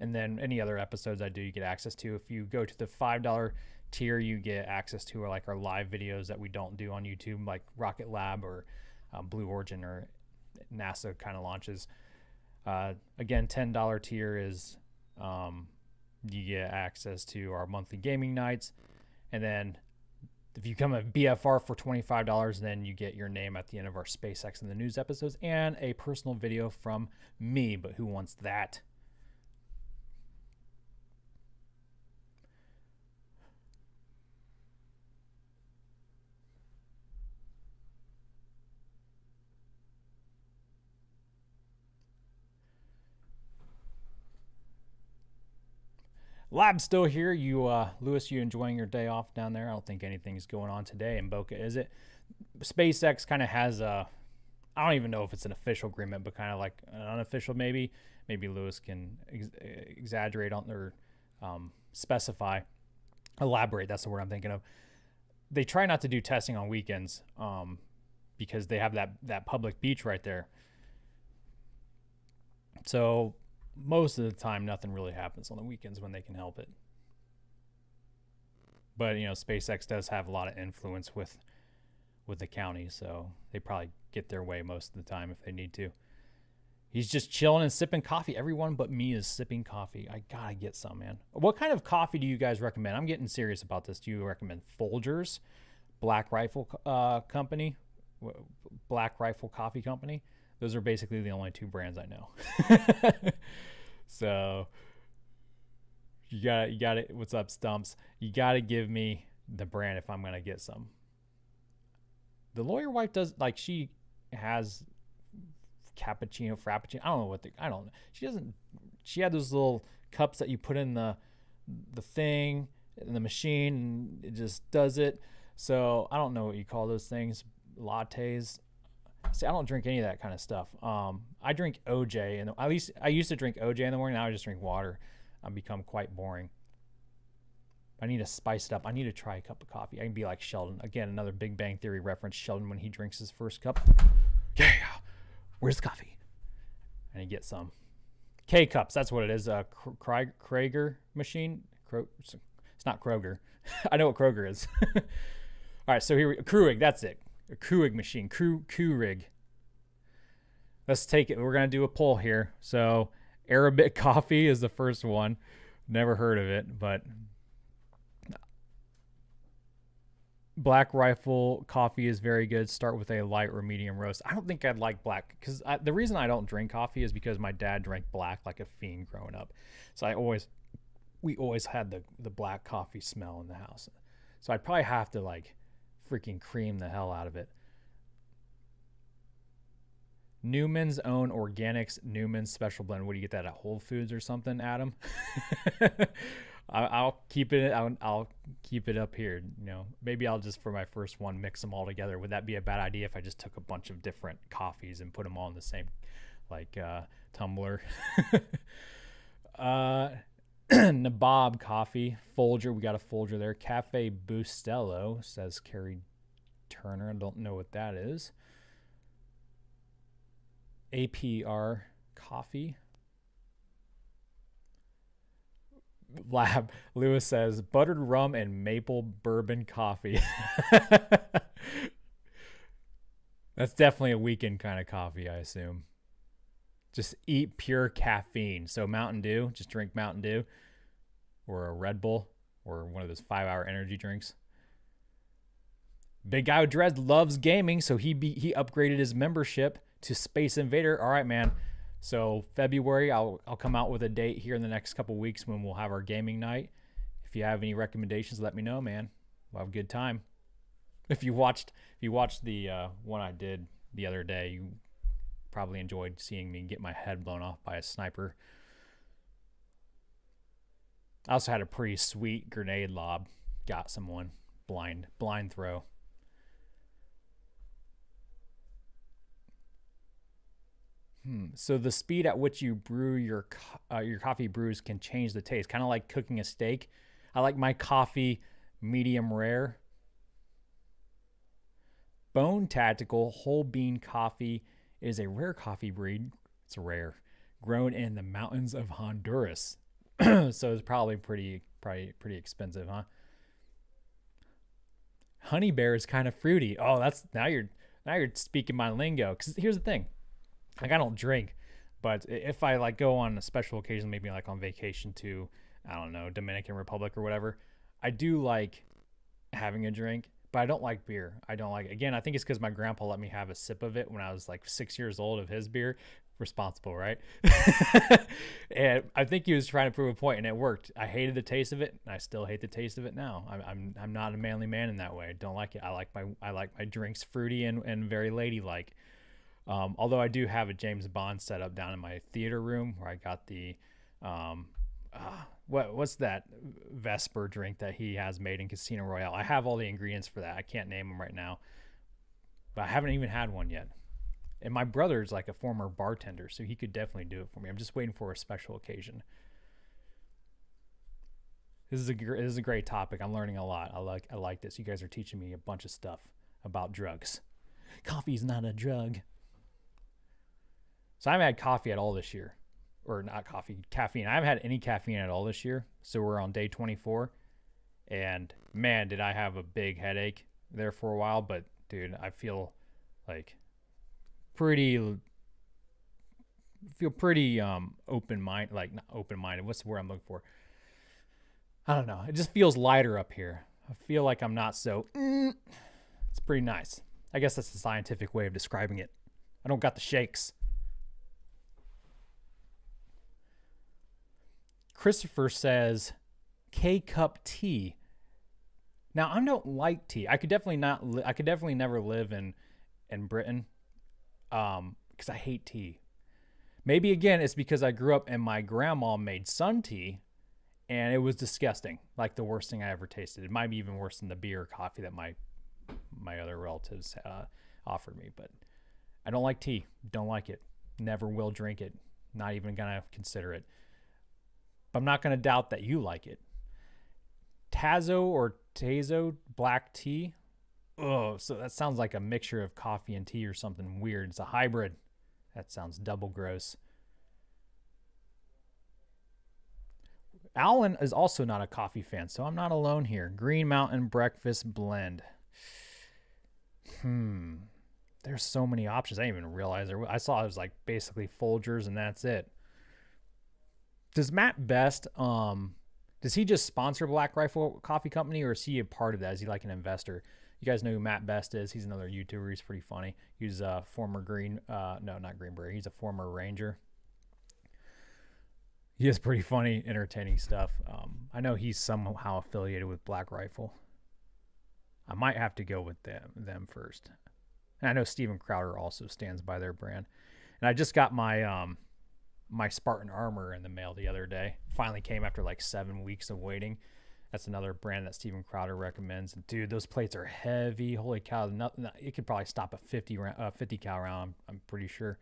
And then any other episodes I do, you get access to. If you go to the $5 tier, you get access to like our live videos that we don't do on YouTube, like Rocket Lab or Blue Origin or NASA kind of launches. Again, $10 tier is you get access to our monthly gaming nights. And then If you become a BFR for $25, then you get your name at the end of our SpaceX in the News episodes and a personal video from me. But who wants that? Lab's still here. You, Lewis, you enjoying your day off down there? I don't think anything's going on today in Boca, is it? SpaceX kind of has a, I don't even know if it's an official agreement, but kind of like an unofficial maybe. Maybe Lewis can exaggerate on or specify, elaborate. That's the word I'm thinking of. They try not to do testing on weekends because they have that public beach right there. So most of the time, nothing really happens on the weekends when they can help it. But, you know, SpaceX does have a lot of influence with the county, so they probably get their way most of the time if they need to. He's just chilling and sipping coffee. Everyone but me is sipping coffee. I gotta get some, man. What kind of coffee do you guys recommend? I'm getting serious about this. Do you recommend Folgers, Black Rifle Company, Black Rifle Coffee Company? Those are basically the only two brands I know. So you got it. What's up, Stumps? You got to give me the brand if I'm going to get some. The lawyer wife does, like, she has cappuccino, frappuccino. I don't know. She doesn't, she had those little cups that you put in the thing in the machine and it just does it. So I don't know what you call those things. Lattes. See, I don't drink any of that kind of stuff. I drink OJ, and at least I used to drink OJ in the morning. Now I just drink water. I've become quite boring. I need to spice it up. I need to try a cup of coffee. I can be like Sheldon. Again, another Big Bang Theory reference. Sheldon when he drinks his first cup. Yeah, where's the coffee? And he gets some. K-cups, that's what it is. Krager machine. It's not Kroger. I know what Kroger is. All right, so here Keurig, that's it. A Keurig machine, Keurig. Let's take it. We're going to do a poll here. So Arabic coffee is the first one. Never heard of it, but Black Rifle coffee is very good. Start with a light or medium roast. I don't think I'd like black because the reason I don't drink coffee is because my dad drank black like a fiend growing up. So we always had the black coffee smell in the house. So I'd probably have to like freaking cream the hell out of it. Newman's Own Organics Newman's Special Blend. What do you get that at Whole Foods or something, Adam? I'll keep it. I'll keep it up here. You know, maybe I'll just for my first one mix them all together. Would that be a bad idea if I just took a bunch of different coffees and put them all in the same like tumbler? Nabob coffee, Folger. We got a Folger there. Cafe Bustelo, says Carrie Turner. I don't know what that is. APR coffee. Lab. Lewis says buttered rum and maple bourbon coffee. That's definitely a weekend kind of coffee, I assume. Just eat pure caffeine. So Mountain Dew, just drink Mountain Dew or a Red Bull or one of those 5-hour energy drinks. Big Guy with Dreads loves gaming, so he upgraded his membership to Space Invader. All right, man. So February, I'll come out with a date here in the next couple weeks when we'll have our gaming night. If you have any recommendations, let me know, man. We'll have a good time. If you watched the one I did the other day, you probably enjoyed seeing me get my head blown off by a sniper. I also had a pretty sweet grenade lob. Got someone blind throw. So the speed at which you brew your coffee brews can change the taste, kind of like cooking a steak. I like my coffee medium rare. Bone Tactical Whole Bean Coffee is a rare coffee breed. It's rare, grown in the mountains of Honduras. So it's probably pretty expensive, huh? Honey Bear is kind of fruity. Oh, that's now you're speaking my lingo. Because here's the thing, like I don't drink, but if I like go on a special occasion, maybe like on vacation to, I don't know, Dominican Republic or whatever, I do like having a drink. but I don't like beer. I don't like, again, I think it's because my grandpa let me have a sip of it when I was like 6 years old of his beer. Responsible, right? And I think he was trying to prove a point, and it worked. I hated the taste of it, and I still hate the taste of it now. I'm not a manly man in that way. I don't like it. I like my drinks fruity and very ladylike. Although I do have a James Bond setup down in my theater room where I got the what's that Vesper drink that he has made in Casino Royale. I have all the ingredients for that. I can't name them right now, but I haven't even had one yet. And my brother's like a former bartender, so he could definitely do it for me. I'm just waiting for a special occasion. This is a great topic. I'm learning a lot. I like this. You guys are teaching me a bunch of stuff about drugs. Coffee's not a drug. So I haven't had coffee at all this year. Or not coffee, caffeine. I haven't had any caffeine at all this year. So we're on day 24. And man, did I have a big headache there for a while. But dude, I feel like pretty open-minded, like not open-minded. What's the word I'm looking for? I don't know. It just feels lighter up here. I feel like I'm not so, it's pretty nice. I guess that's the scientific way of describing it. I don't got the shakes. Christopher says K-cup tea. Now I don't like tea. I could definitely never live in Britain, because I hate tea. Maybe again it's because I grew up and my grandma made sun tea, and it was disgusting, like the worst thing I ever tasted. It might be even worse than the beer or coffee that my other relatives offered me. But I don't like tea. Don't like it. Never will drink it. Not even gonna consider it. But I'm not going to doubt that you like it. Tazo or Tazo black tea. Oh, so that sounds like a mixture of coffee and tea or something weird. It's a hybrid. That sounds double gross. Alan is also not a coffee fan, so I'm not alone here. Green Mountain Breakfast Blend. There's so many options. I didn't even realize I saw it was like basically Folgers and that's it. Does Matt Best, does he just sponsor Black Rifle Coffee Company, or is he a part of that? Is he like an investor? You guys know who Matt Best is. He's another YouTuber. He's pretty funny. He's a former not Green Beret. He's a former Ranger. He has pretty funny, entertaining stuff. I know he's somehow affiliated with Black Rifle. I might have to go with them first. And I know Steven Crowder also stands by their brand. And I just got my my Spartan armor in the mail the other day. Finally came after like 7 weeks of waiting. That's another brand that Steven Crowder recommends. And dude, those plates are heavy. Holy cow. It could probably stop a 50 cal round, I'm pretty sure.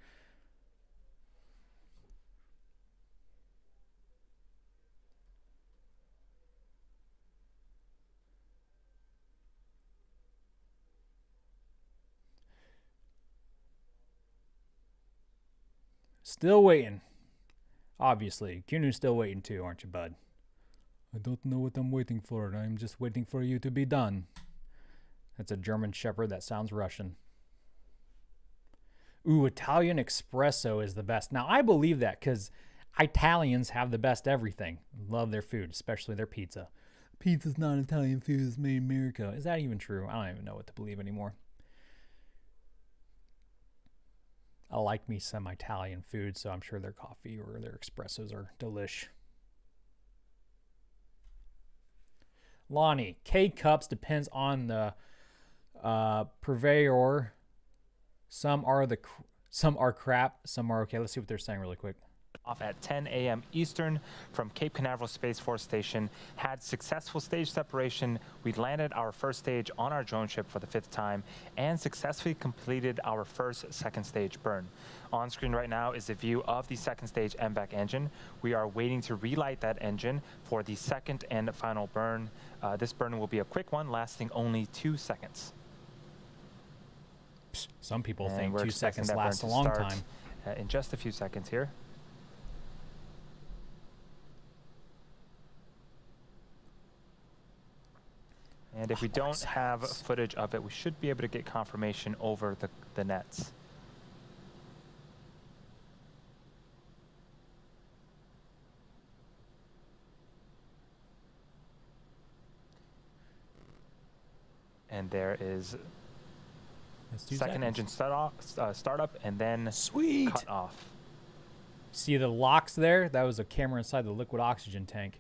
Still waiting. Obviously. Kunu's still waiting too, aren't you, bud? I don't know what I'm waiting for. I'm just waiting for you to be done. That's a German Shepherd. That sounds Russian. Ooh, Italian espresso is the best. Now, I believe that because Italians have the best everything. Love their food, especially their pizza. Pizza's not Italian food. It's made in America. Is that even true? I don't even know what to believe anymore. I like me some Italian food, so I'm sure their coffee or their espressos are delish. Lonnie, K-cups depends on the purveyor. Some are crap, some are okay. Let's see what they're saying really quick. Off at 10 a.m. Eastern from Cape Canaveral Space Force Station, had successful stage separation. We landed our first stage on our drone ship for the 5th time and successfully completed our first second stage burn. On screen right now is a view of the second stage MVAC engine. We are waiting to relight that engine for the second and final burn. This burn will be a quick one, lasting only 2 seconds. Some people think 2 seconds lasts a long time. In just a few seconds here. And if we don't have footage of it, we should be able to get confirmation over the nets. And there is That's 2 second seconds. engine startup, and then Sweet. cut off. See the locks there? That was a camera inside the liquid oxygen tank.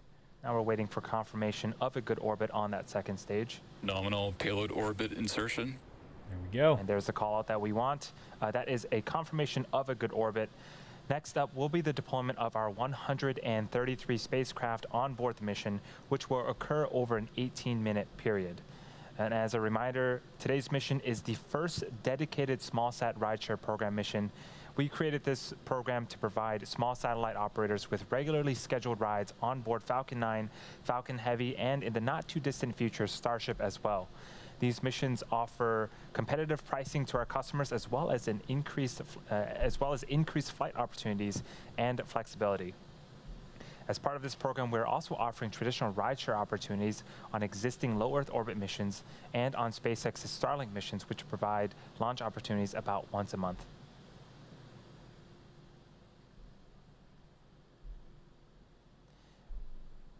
Now we're waiting for confirmation of a good orbit on that second stage. Nominal payload orbit insertion. There we go. And there's the call out that we want. That is a confirmation of a good orbit. Next up will be the deployment of our 133 spacecraft on board the mission, which will occur over an 18-minute period. And as a reminder, today's mission is the first dedicated SmallSat Rideshare Program mission. We created this program to provide small satellite operators with regularly scheduled rides on board Falcon 9, Falcon Heavy, and in the not too distant future, Starship as well. These missions offer competitive pricing to our customers, as well as increased flight opportunities and flexibility. As part of this program, we're also offering traditional rideshare opportunities on existing low Earth orbit missions and on SpaceX's Starlink missions, which provide launch opportunities about once a month.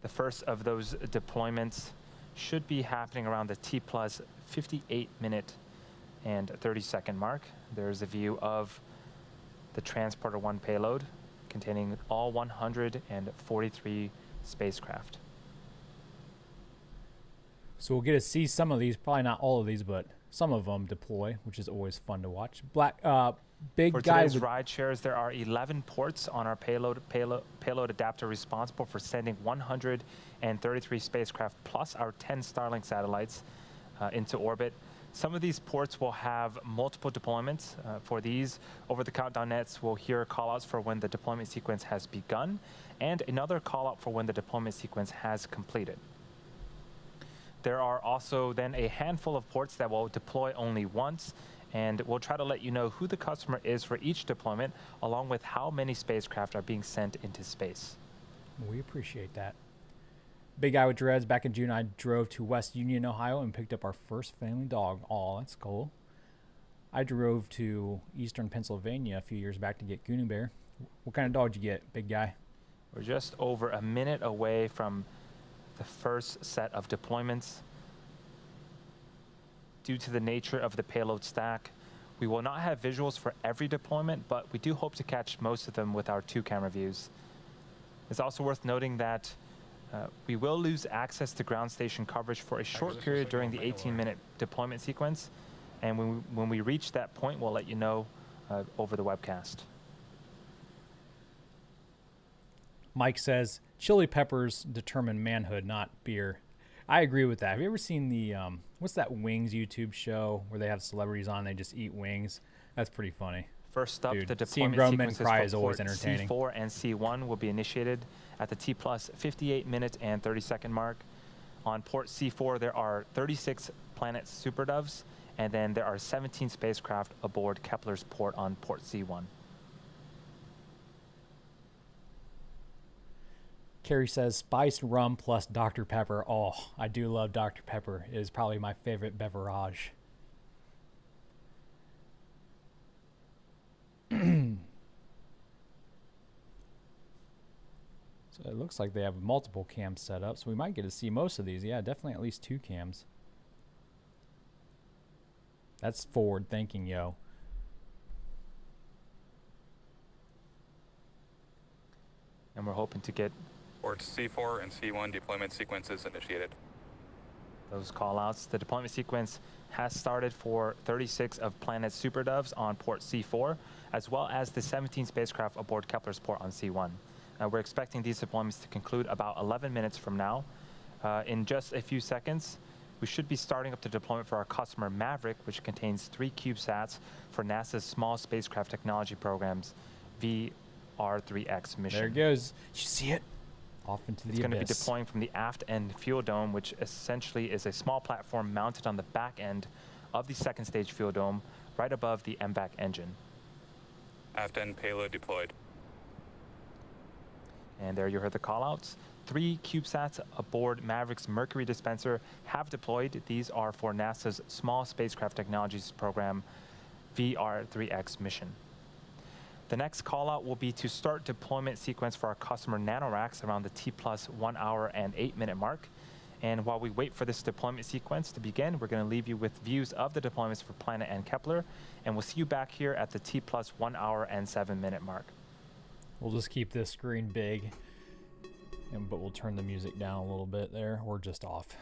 The first of those deployments should be happening around the T plus 58-minute and 30-second mark. There's a view of the Transporter-1 payload containing all 143 spacecraft. So we'll get to see some of these, probably not all of these, but some of them deploy, which is always fun to watch. Big For guy today's with ride shares, there are 11 ports on our payload adapter responsible for sending 133 spacecraft plus our 10 Starlink satellites into orbit. Some of these ports will have multiple deployments. For these, over the countdown nets, we'll hear callouts for when the deployment sequence has begun, and another callout for when the deployment sequence has completed. There are also then a handful of ports that will deploy only once, and we'll try to let you know who the customer is for each deployment, along with how many spacecraft are being sent into space. We appreciate that. Big guy with dreads. Back in June, I drove to West Union, Ohio, and picked up our first family dog. Aw, that's cool. I drove to Eastern Pennsylvania a few years back to get Goonie Bear. What kind of dog did you get, big guy? We're just over a minute away from the first set of deployments. Due to the nature of the payload stack, we will not have visuals for every deployment, but we do hope to catch most of them with our 2-camera views. It's also worth noting that we will lose access to ground station coverage for a short period during the 18-minute deployment sequence, and when we reach that point, we'll let you know over the webcast. Mike says, chili peppers determine manhood, not beer. I agree with that. Have you ever seen the, what's that Wings YouTube show where they have celebrities on and they just eat wings? That's pretty funny. First up, Dude, the seeing deployment grown men sequences cry for is always port entertaining. C4 and C1 will be initiated at the T plus 58-minute and 30-second mark. On port C4, there are 36 Planet SuperDoves, and then there are 17 spacecraft aboard Kepler's port on port C1. Carrie says, spiced rum plus Dr. Pepper. Oh, I do love Dr. Pepper. It is probably my favorite beverage. So it looks like they have multiple cams set up, so we might get to see most of these. Yeah, definitely at least 2 cams. That's forward thinking, yo. And we're hoping to get Ports C4 and C1 deployment sequences initiated. those callouts. The deployment sequence has started for 36 of Planet SuperDoves on port C4, as well as the 17 spacecraft aboard Kepler's port on C1. We're expecting these deployments to conclude about 11 minutes from now. In just a few seconds, we should be starting up the deployment for our customer Maverick, which contains 3 CubeSats for NASA's Small Spacecraft Technology Program's VR-3X mission. There it goes. You see it? Off into the It's going to be abyss. deploying from the aft end fuel dome, which essentially is a small platform mounted on the back end of the second stage fuel dome, right above the MVAC engine. Aft end payload deployed. And there you heard the callouts. 3 CubeSats aboard Maverick's Mercury dispenser have deployed. These are for NASA's Small Spacecraft Technologies Program VR-3X mission. The next callout will be to start deployment sequence for our customer NanoRacks around the T plus 1 hour and 8 minute mark. And while we wait for this deployment sequence to begin, we're going to leave you with views of the deployments for Planet and Kepler. And we'll see you back here at the T+ 1 hour and 7 minute mark. We'll just keep this screen big, but we'll turn the music down a little bit there, or just off.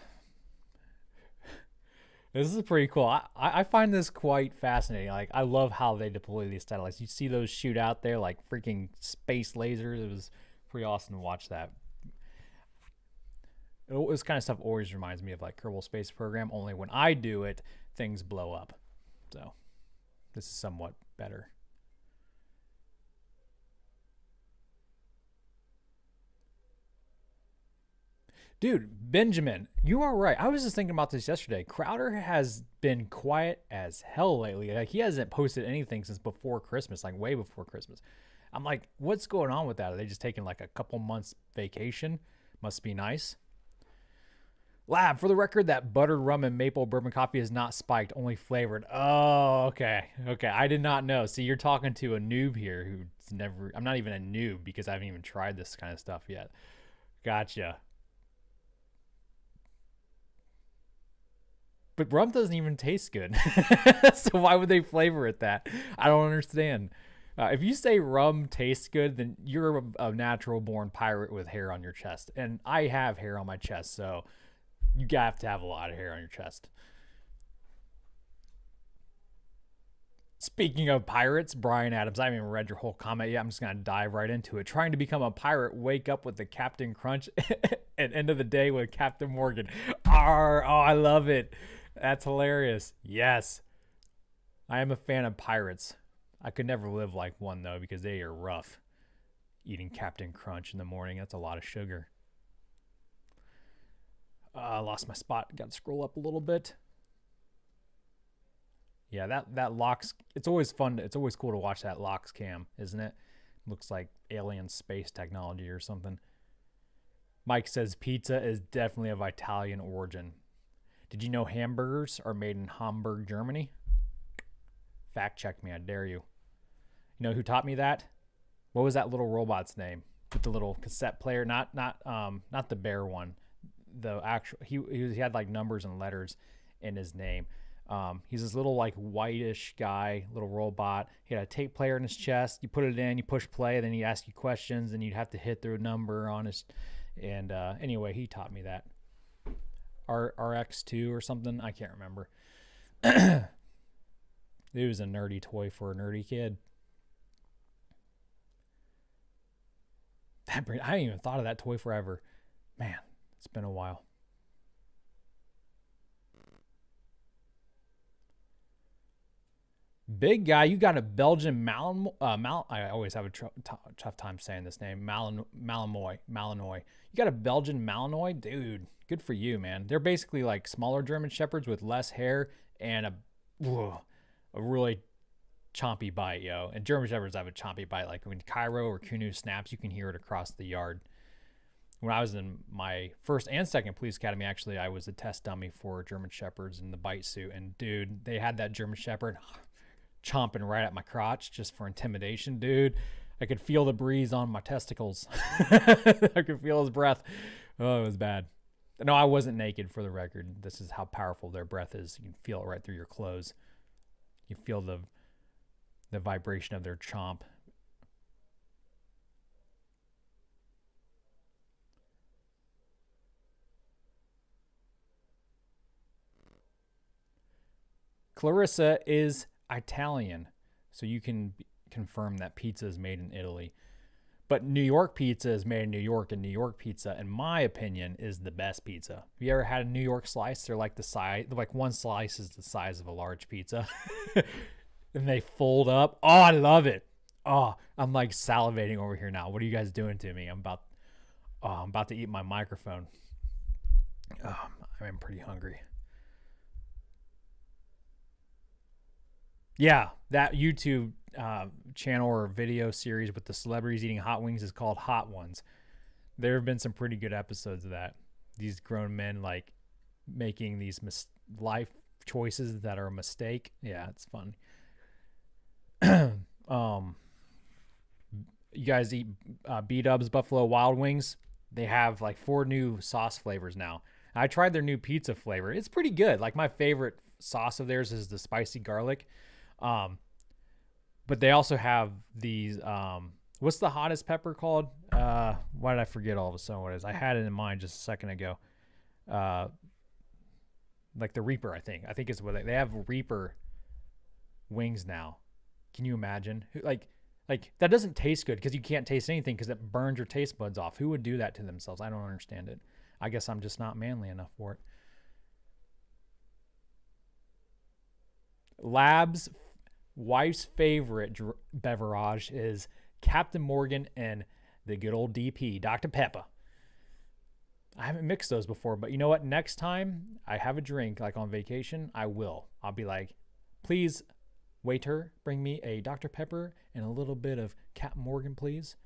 This is pretty cool. I find this quite fascinating. Like, I love how they deploy these satellites. You see those shoot out there like freaking space lasers. It was pretty awesome to watch that. This kind of stuff always reminds me of like Kerbal Space Program, only when I do it, things blow up. So this is somewhat better. Dude, Benjamin, you are right. I was just thinking about this yesterday. Crowder has been quiet as hell lately. Like, he hasn't posted anything since before Christmas, like way before Christmas. I'm like, what's going on with that? Are they just taking like a couple months vacation? Must be nice. Lab, for the record, that buttered rum and maple bourbon coffee is not spiked, only flavored. Oh, okay. Okay, I did not know. See, you're talking to a noob here who's never... I'm not even a noob because I haven't even tried this kind of stuff yet. Gotcha. But rum doesn't even taste good. So why would they flavor it that? I don't understand. If you say rum tastes good, then you're a natural-born pirate with hair on your chest. And I have hair on my chest, so you have to have a lot of hair on your chest. Speaking of pirates, Brian Adams, I haven't even read your whole comment yet. I'm just going to dive right into it. Trying to become a pirate, wake up with the Captain Crunch, and end of the day with Captain Morgan. Arr, oh, I love it. That's hilarious. Yes. I am a fan of pirates. I could never live like one, though, because they are rough. Eating Captain Crunch in the morning, that's a lot of sugar. I lost my spot. Got to scroll up a little bit. Yeah, that locks. It's always fun. It's always cool to watch that locks cam, isn't it? Looks like alien space technology or something. Mike says pizza is definitely of Italian origin. Did you know hamburgers are made in Hamburg, Germany? Fact check me, I dare you. You know who taught me that? What was that little robot's name with the little cassette player? Not the bear one. The actual he had like numbers and letters in his name. He's this little like whitish guy, little robot. He had a tape player in his chest. You put it in, you push play, then he'd ask you questions, and you'd have to hit the number on his. And anyway, he taught me that. RX2 or something. I can't remember. It was a nerdy toy for a nerdy kid. I haven't even thought of that toy forever. Man, it's been a while. Big guy, you got a Belgian I always have a tough time saying this name. Malinois. You got a Belgian Malinois? Dude, good for you, man. They're basically like smaller German Shepherds with less hair and a really chompy bite, yo. And German Shepherds have a chompy bite. Like when Cairo or Kunu snaps, you can hear it across the yard. When I was in my first and second police academy, actually, I was a test dummy for German Shepherds in the bite suit. And dude, they had that German Shepherd chomping right at my crotch just for intimidation, dude. I could feel the breeze on my testicles. I could feel his breath. Oh, it was bad. No, I wasn't naked, for the record. This is how powerful their breath is. You can feel it right through your clothes. You feel the vibration of their chomp. Clarissa is Italian, so you can confirm that pizza is made in Italy. But New York pizza is made in New York, and New York pizza, in my opinion, is the best pizza. Have you ever had a New York slice? They're like the size, like one slice is the size of a large pizza. And they fold up. Oh, I love it. Oh, I'm like salivating over here now. What are you guys doing to me? I'm about to eat my microphone. Oh, I'm pretty hungry. Yeah, that YouTube channel or video series with the celebrities eating hot wings is called Hot Ones. There have been some pretty good episodes of that. These grown men like making these life choices that are a mistake. Yeah, it's fun. You guys eat B-Dubs Buffalo Wild Wings? They have like 4 new sauce flavors now. I tried their new pizza flavor. It's pretty good. Like my favorite sauce of theirs is the spicy garlic. But they also have these, what's the hottest pepper called? Why did I forget all of a sudden what it is? I had it in mind just a second ago. Like the Reaper, I think. I think it's what they have Reaper wings now. Can you imagine? Like that doesn't taste good because you can't taste anything because it burns your taste buds off. Who would do that to themselves? I don't understand it. I guess I'm just not manly enough for it. Lab's wife's favorite beverage is Captain Morgan and the good old DP, Dr. Pepper. I haven't mixed those before, but you know what? Next time I have a drink, like on vacation, I will. I'll be like, please, waiter, bring me a Dr. Pepper and a little bit of Captain Morgan, please.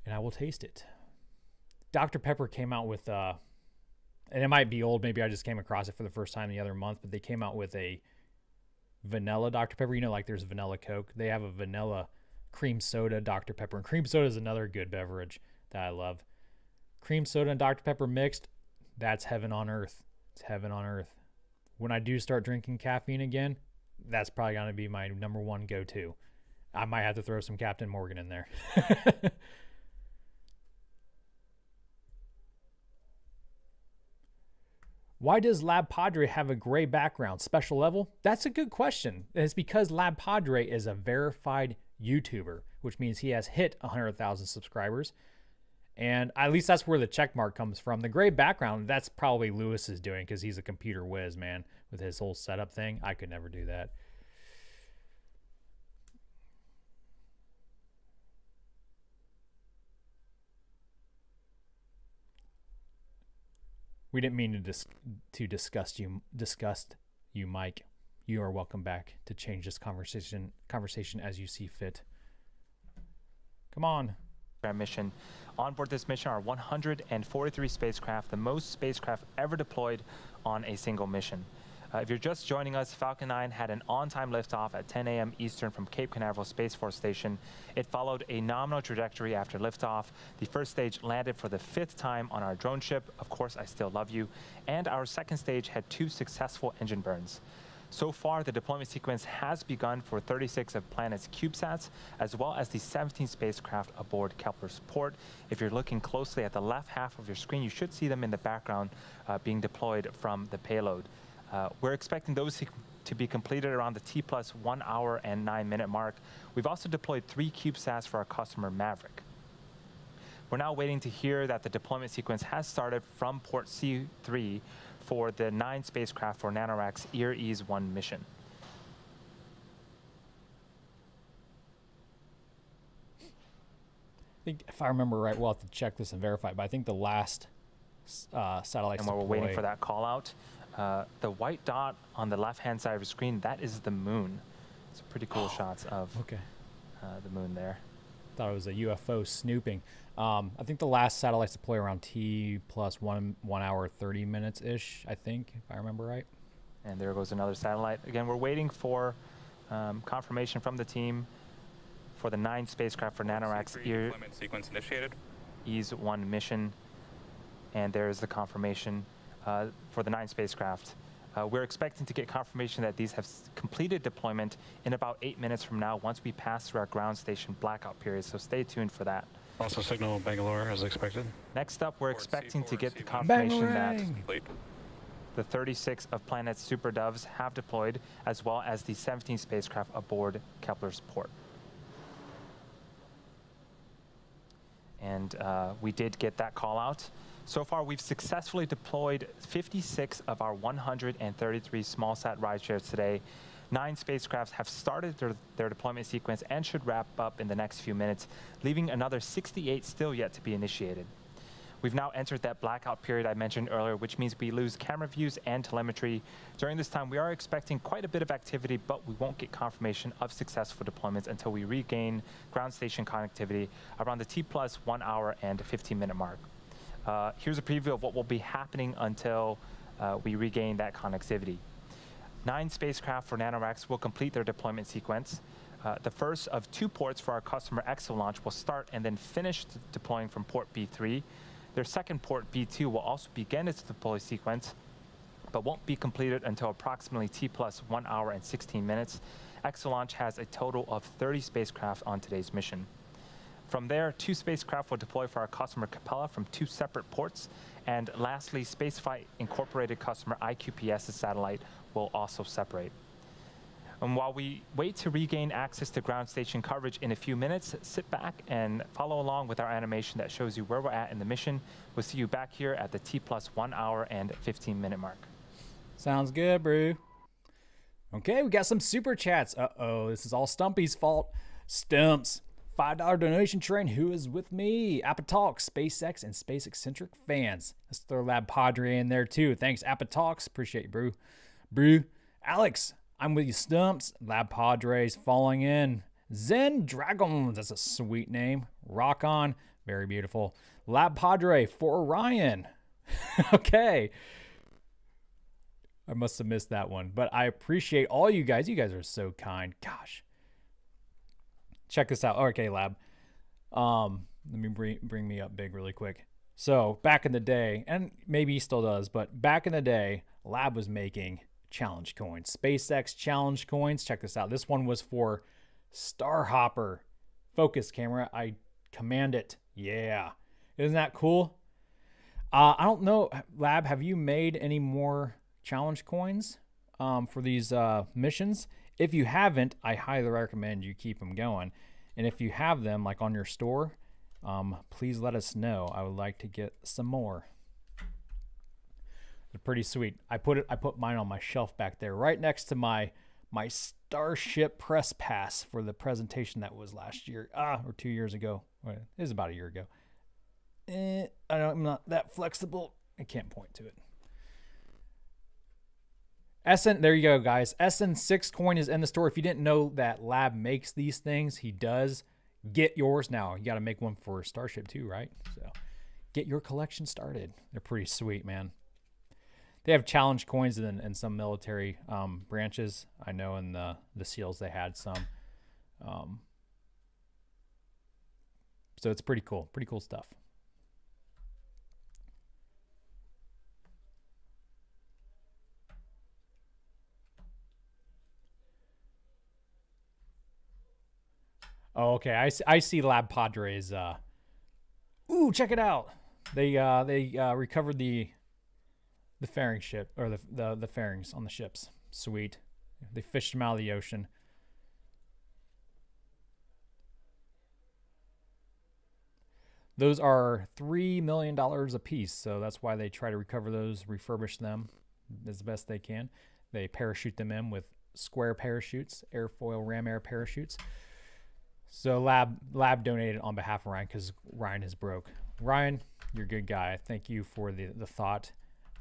And I will taste it. Dr. Pepper came out with, and it might be old, maybe I just came across it for the first time the other month, but they came out with a vanilla Dr. Pepper. You know, like there's vanilla Coke. They have a vanilla cream soda Dr. Pepper. And cream soda is another good beverage that I love. Cream soda and Dr. Pepper mixed, that's heaven on earth. It's heaven on earth. When I do start drinking caffeine again, that's probably going to be my number one go-to. I might have to throw some Captain Morgan in there. Why does Lab Padre have a gray background? Special level? That's a good question. It's because Lab Padre is a verified YouTuber, which means he has hit 100,000 subscribers. And at least that's where the check mark comes from. The gray background, that's probably Lewis's doing because he's a computer whiz, man, with his whole setup thing. I could never do that. We didn't mean to disgust you, Mike. You are welcome back to change this conversation as you see fit. Come on. Mission. On board this mission are 143 spacecraft, the most spacecraft ever deployed on a single mission. If you're just joining us, Falcon 9 had an on-time liftoff at 10 a.m. Eastern from Cape Canaveral Space Force Station. It followed a nominal trajectory after liftoff. The first stage landed for the 5th time on our drone ship, Of Course I Still Love You, and our second stage had 2 successful engine burns. So far, the deployment sequence has begun for 36 of Planet's CubeSats, as well as the 17 spacecraft aboard Kepler's port. If you're looking closely at the left half of your screen, you should see them in the background being deployed from the payload. We're expecting those to be completed around the T plus 1 hour and 9 minute mark. We've also deployed 3 CubeSats for our customer Maverick. We're now waiting to hear that the deployment sequence has started from port C3 for the 9 spacecraft for NanoRac's EAR-1 mission. I think if I remember right, we'll have to check this and verify, but I think the last satellite. And while we're waiting for that call out, the white dot on the left-hand side of the screen, that is the moon. It's pretty cool shots of the moon there. Thought it was a UFO snooping. I think the last satellites deploy around T plus 1 hour 30 minutes ish, I think, if I remember right. And there goes another satellite. Again, we're waiting for confirmation from the team for the 9 spacecraft for NanoRac's deployment sequence initiated. EAR-1 mission. And there's the confirmation for the 9 spacecraft. We're expecting to get confirmation that these have completed deployment in about 8 minutes from now once we pass through our ground station blackout period, so stay tuned for that. Also signal Bangalore as expected. Next up, we're expecting to get the confirmation that Complete. the 36 of Planet's Super Doves have deployed, as well as the 17 spacecraft aboard Kepler's port. And we did get that call out. So far, we've successfully deployed 56 of our 133 SmallSat Rideshares today. 9 spacecrafts have started their deployment sequence and should wrap up in the next few minutes, leaving another 68 still yet to be initiated. We've now entered that blackout period I mentioned earlier, which means we lose camera views and telemetry. During this time, we are expecting quite a bit of activity, but we won't get confirmation of successful deployments until we regain ground station connectivity around the T plus 1 hour and 15 minute mark. Here's a preview of what will be happening until we regain that connectivity. 9 spacecraft for NanoRacks will complete their deployment sequence. The first of 2 ports for our customer EXO launch will start and then finish deploying from port B3. Their second port, B2, will also begin its deploy sequence, but won't be completed until approximately T plus 1 hour and 16 minutes. Exolaunch has a total of 30 spacecraft on today's mission. From there, 2 spacecraft will deploy for our customer Capella from 2 separate ports. And lastly, Spaceflight Incorporated customer IQPS's satellite will also separate. And while we wait to regain access to ground station coverage in a few minutes, sit back and follow along with our animation that shows you where we're at in the mission. We'll see you back here at the T plus 1 hour and 15 minute mark. Sounds good, bro. Okay, we got some super chats. Uh-oh, this is all Stumpy's fault. Stumps. $5 donation train. Who is with me? Apatalk, SpaceX, and space-eccentric fans. Let's throw Lab Padre in there too. Thanks, Apatalks. Appreciate you, bro. Brew. Alex, I'm with you, Stumps. Lab Padres falling in. Zen Dragons. That's a sweet name. Rock on. Very beautiful. Lab Padre for Orion. Okay. I must have missed that one, but I appreciate all you guys. You guys are so kind. Gosh. Check this out. Okay, Lab. Let me bring me up big really quick. So back in the day, and maybe he still does, but back in the day, Lab was making challenge coins. SpaceX challenge coins. Check this out. This one was for Starhopper focus camera. I command it. Yeah. Isn't that cool? I don't know, Lab, have you made any more challenge coins for these missions? If you haven't, I highly recommend you keep them going. And if you have them like on your store, please let us know. I would like to get some more. They're pretty sweet. I put mine on my shelf back there, right next to my Starship press pass for the presentation that was last year, or 2 years ago. It was about a year ago. I'm not that flexible. I can't point to it. Ascent, there you go, guys. SN6 coin is in the store. If you didn't know that Lab makes these things, he does. Get yours now. You got to make one for Starship too, right? So get your collection started. They're pretty sweet, man. They have challenge coins in some military branches. I know in the SEALs they had some. So it's pretty cool. Pretty cool stuff. Oh, okay. I see Lab Padres. Ooh, check it out. They recovered the fairing ship, or the fairings on the ships. Sweet. They fished them out of the ocean. Those are $3 million a piece, so that's why they try to recover those, refurbish them as best they can. They parachute them in with square parachutes, airfoil ram air parachutes. So Lab donated on behalf of Ryan because Ryan is broke. Ryan, you're a good guy. Thank you for the thought.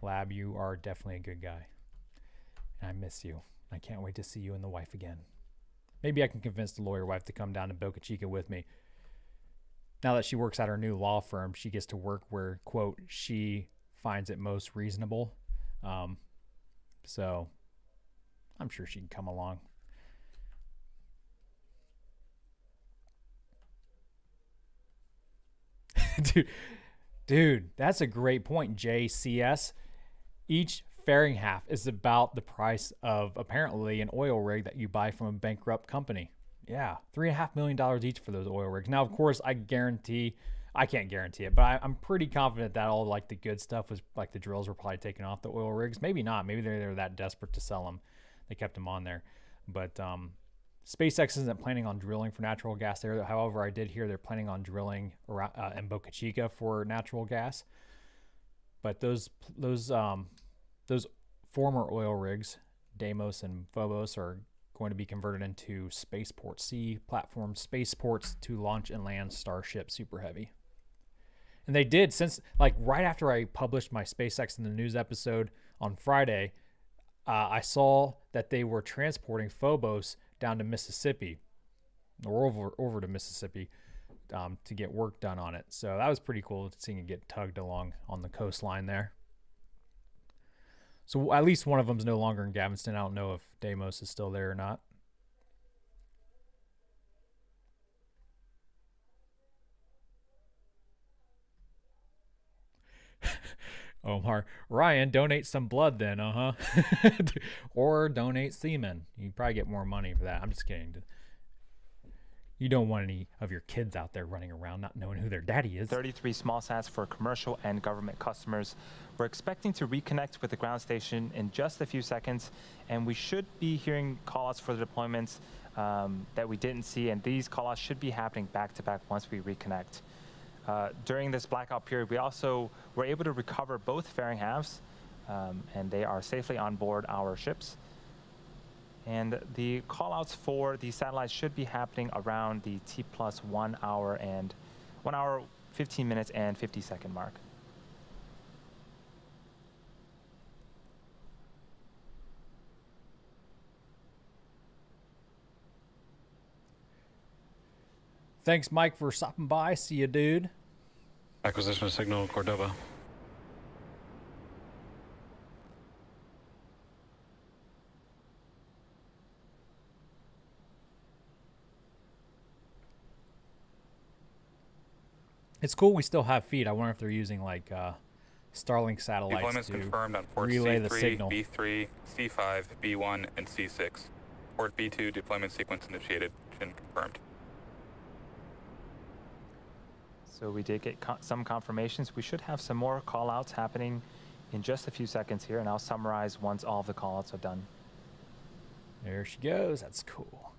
Lab, you are definitely a good guy. And I miss you. I can't wait to see you and the wife again. Maybe I can convince the lawyer wife to come down to Boca Chica with me. Now that she works at her new law firm, she gets to work where, quote, she finds it most reasonable. So I'm sure she can come along. Dude, that's a great point, JCS. Each fairing half is about the price of apparently an oil rig that you buy from a bankrupt company. Yeah, $3.5 million each for those oil rigs. Now, of course, I can't guarantee it, but I'm pretty confident that all like the good stuff was like the drills were probably taken off the oil rigs. Maybe not. Maybe they're that desperate to sell them. They kept them on there. But SpaceX isn't planning on drilling for natural gas there. However, I did hear they're planning on drilling around, in Boca Chica for natural gas. But those former oil rigs, Deimos and Phobos, are going to be converted into spaceport C platform spaceports to launch and land Starship Super Heavy. And they did, since like right after I published my SpaceX in the News episode on Friday, I saw that they were transporting Phobos down to Mississippi, or over to Mississippi, to get work done on it. So that was pretty cool seeing it get tugged along on the coastline there. So at least one of them's no longer in Galveston. I don't know if Deimos is still there or not. Omar, Ryan, donate some blood then, or donate semen. You probably get more money for that. I'm just kidding. You don't want any of your kids out there running around not knowing who their daddy is. 33 SmallSats for commercial and government customers. We're expecting to reconnect with the ground station in just a few seconds, and we should be hearing callouts for the deployments that we didn't see, and these callouts should be happening back-to-back once we reconnect. During this blackout period, we also were able to recover both fairing halves, and they are safely on board our ships. And the callouts for the satellites should be happening around the T+1 hour and 1 hour, 15 minutes, and 50-second mark. Thanks, Mike, for stopping by. See you, dude. Acquisition of signal, Cordova. It's cool we still have feed. I wonder if they're using like Starlink satellites Deployments to confirmed on port relay C3, the signal. B3, C5, B1, and C6. Port B2 deployment sequence initiated and confirmed. So we did get some confirmations. We should have some more callouts happening in just a few seconds here, and I'll summarize once all of the callouts are done. There she goes. That's cool.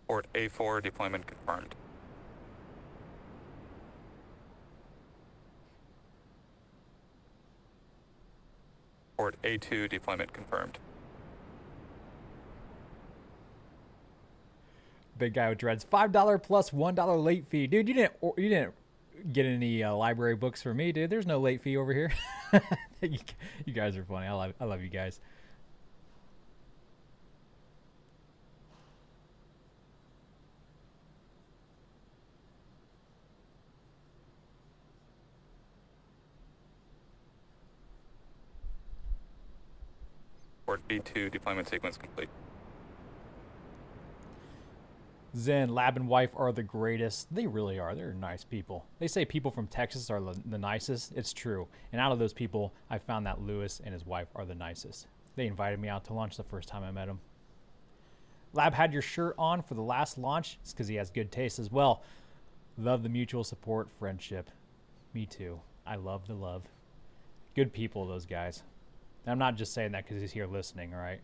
Port A4 deployment confirmed. Port A2 deployment confirmed. Big guy with dreads. $5 plus $1 late fee, dude. You didn't get any library books for me, dude. There's no late fee over here. You guys are funny. I love you guys. Port B2 deployment sequence complete. Zen, Lab and wife are the greatest. They really are. They're nice people. They say people from Texas are the nicest. It's true. And out of those people, I found that Lewis and his wife are the nicest. They invited me out to lunch the first time I met him. Lab had your shirt on for the last launch. It's because he has good taste as well. Love the mutual support, friendship. Me too. I love the love. Good people, those guys. And I'm not just saying that because he's here listening, all right?